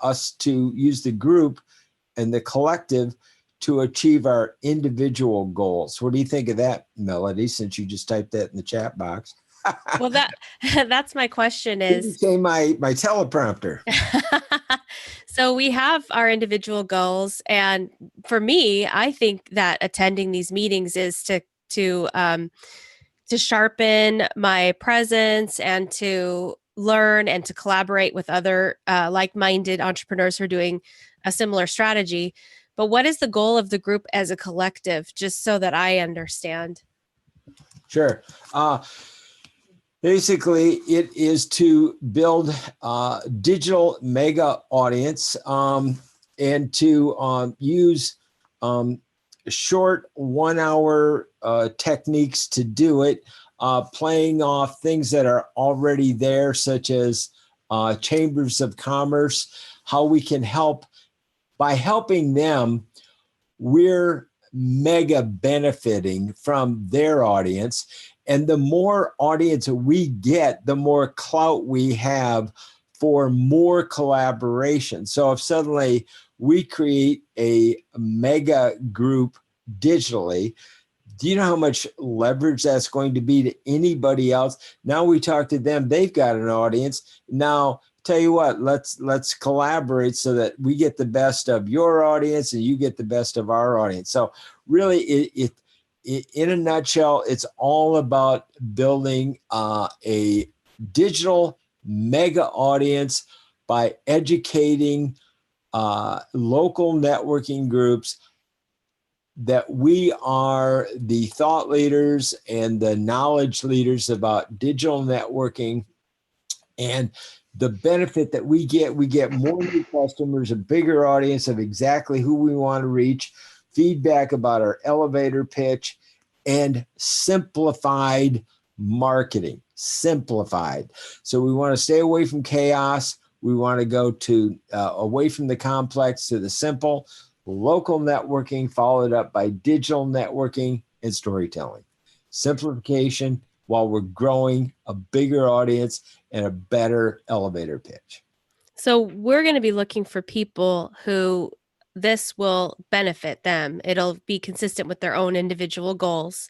us to use the group and the collective to achieve our individual goals. What do you think of that, Melody, since you just typed that in the chat box? Well, that's my question is. You became my teleprompter. So we have our individual goals. And for me, I think that attending these meetings is to sharpen my presence and to learn and to collaborate with other like-minded entrepreneurs who are doing a similar strategy. But what is the goal of the group as a collective, just so that I understand? Sure. Basically, it is to build a digital mega audience and to use short 1 hour techniques to do it, playing off things that are already there, such as chambers of commerce, how we can help. By helping them, we're mega benefiting from their audience. And the more audience we get, the more clout we have for more collaboration. So if suddenly we create a mega group digitally, do you know how much leverage that's going to be to anybody else? Now we talk to them, they've got an audience. Now, tell you what, let's collaborate so that we get the best of your audience and you get the best of our audience. So really, it in a nutshell, it's all about building a digital mega audience by educating local networking groups that we are the thought leaders and the knowledge leaders about digital networking. And the benefit that we get more new customers, a bigger audience of exactly who we want to reach feedback about our elevator pitch, and simplified marketing. Simplified. So we want to stay away from chaos. We want to go to away from the complex to the simple. Local networking followed up by digital networking and storytelling. Simplification while we're growing a bigger audience and a better elevator pitch. So we're going to be looking for people who this will benefit them. It'll be consistent with their own individual goals.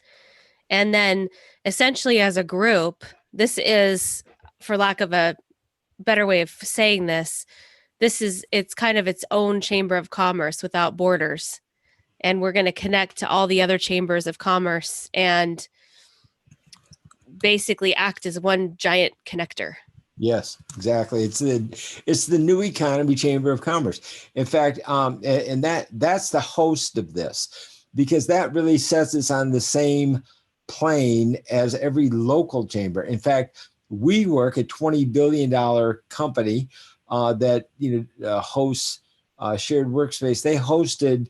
And then essentially as a group, this is, for lack of a better way of saying this, it's kind of its own chamber of commerce without borders. And we're going to connect to all the other chambers of commerce and basically act as one giant connector. Yes, exactly. It's the New Economy Chamber of Commerce. In fact, and that's the host of this, because that really sets us on the same plane as every local chamber. In fact, we work a $20 billion company that hosts shared workspace. They hosted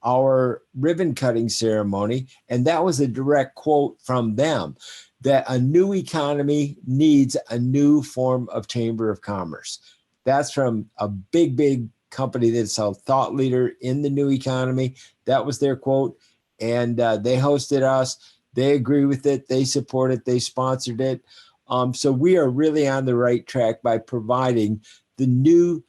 our ribbon cutting ceremony, and that was a direct quote from them, that a new economy needs a new form of chamber of commerce. That's from a big company that's a thought leader in the new economy. That was their quote. And they hosted us. They agree with it. They support it. They sponsored it. So we are really on the right track by providing the new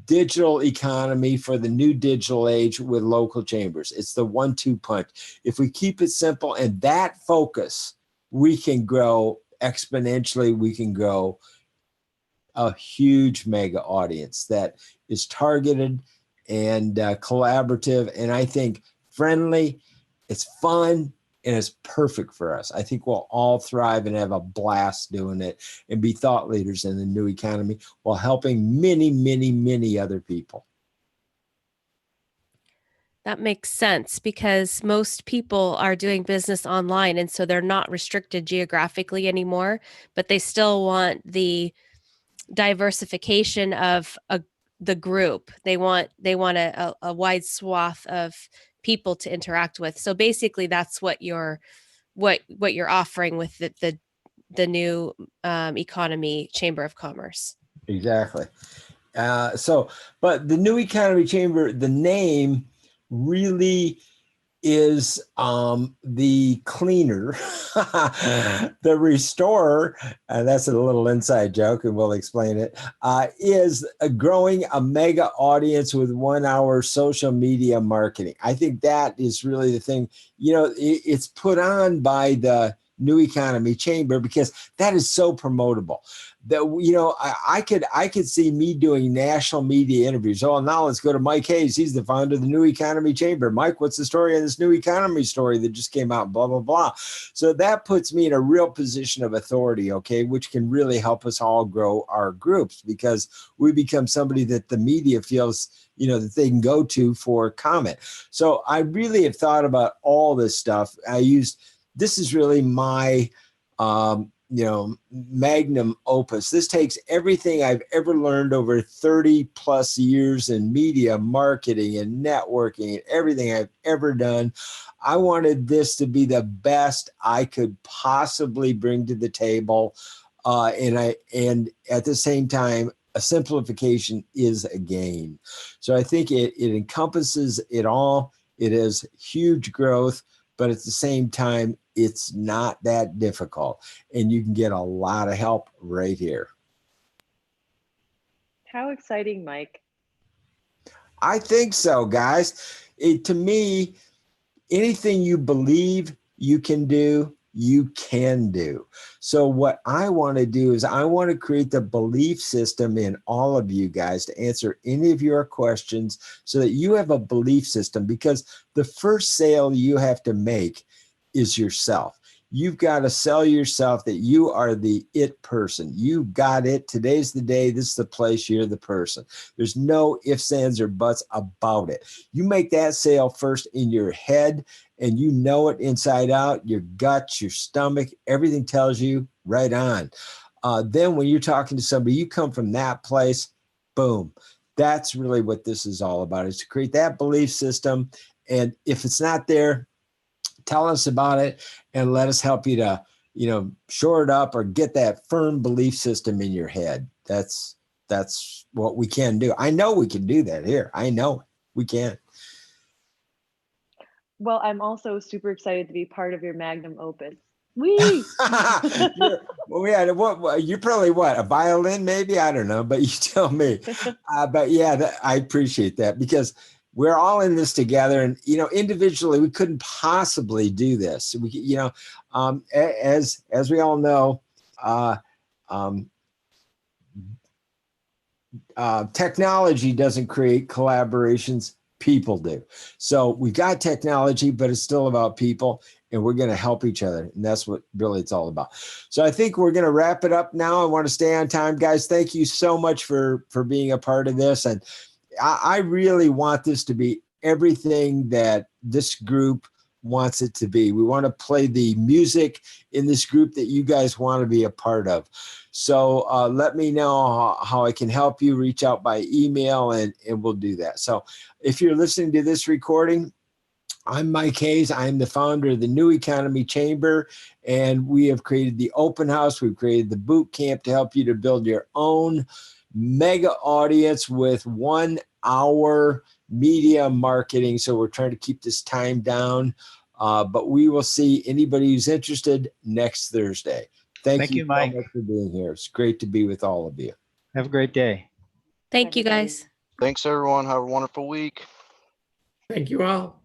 digital economy for the new digital age with local chambers. It's the 1-2 punch. If we keep it simple and that focus, we can grow exponentially. We can grow a huge mega audience that is targeted and collaborative. And I think friendly, it's fun, and it's perfect for us. I think we'll all thrive and have a blast doing it and be thought leaders in the new economy while helping many other people. That makes sense, because most people are doing business online, and so they're not restricted geographically anymore, but they still want the diversification of the group. They want a wide swath of people to interact with. So basically that's what you're offering with the new economy chamber of commerce. Exactly. But the new economy chamber, the name really is the cleaner, the restorer, and that's a little inside joke, and we'll explain it, is growing a mega audience with 1 hour social media marketing. I think that is really the thing. It's put on by the New Economy Chamber because that is so promotable. That I could see me doing national media interviews. Oh, now let's go to Mike Hayes. He's the founder of the New Economy Chamber. Mike, what's the story of this new economy story that just came out? Blah, blah, blah. So that puts me in a real position of authority, okay, which can really help us all grow our groups, because we become somebody that the media feels, that they can go to for comment. So I really have thought about all this stuff. This is really my magnum opus. This takes everything I've ever learned over 30 plus years in media marketing and networking and everything I've ever done. I wanted this to be the best I could possibly bring to the table. And at the same time, a simplification is a gain. So I think it encompasses it all. It is huge growth, but at the same time, it's not that difficult, and you can get a lot of help right here. How exciting, Mike. I think so, guys. To me, anything you believe you can do, you can do. So what I want to do is I want to create the belief system in all of you guys to answer any of your questions so that you have a belief system, because the first sale you have to make is yourself. You've got to sell yourself that you are the it person. You got it. Today's the day. This is the place. You're the person. There's no ifs, ands, or buts about it. You make that sale first in your head, and you know it inside out, your guts, your stomach, everything tells you right on. Then when you're talking to somebody, you come from that place, boom. That's really what this is all about, is to create that belief system And if it's not there, tell us about it and let us help you to, shore it up or get that firm belief system in your head. That's what we can do. I know we can do that here. I know we can. Well, I'm also super excited to be part of your magnum opus. Whee! You're probably a violin, maybe? I don't know, but you tell me. But yeah, I appreciate that because we're all in this together, and individually we couldn't possibly do this. As we all know, technology doesn't create collaborations. People do. So we've got technology, but it's still about people, and we're going to help each other. And that's what really it's all about. So I think we're going to wrap it up now. I want to stay on time, guys. Thank you so much for being a part of this. And I really want this to be everything that this group wants it to be. We want to play the music in this group that you guys want to be a part of. So let me know how I can help you. Reach out by email and we'll do that. So if you're listening to this recording, I'm Mike Hayes. I'm the founder of the New Economy Chamber, and we have created the open house. We've created the boot camp to help you to build your own mega audience with 1 hour media marketing. So we're trying to keep this time down, but we will see anybody who's interested next Thursday. Thank you, Mike, so much for being here. It's great to be with all of you. Have a great day. Thank you, guys. Thanks, everyone. Have a wonderful week. Thank you all.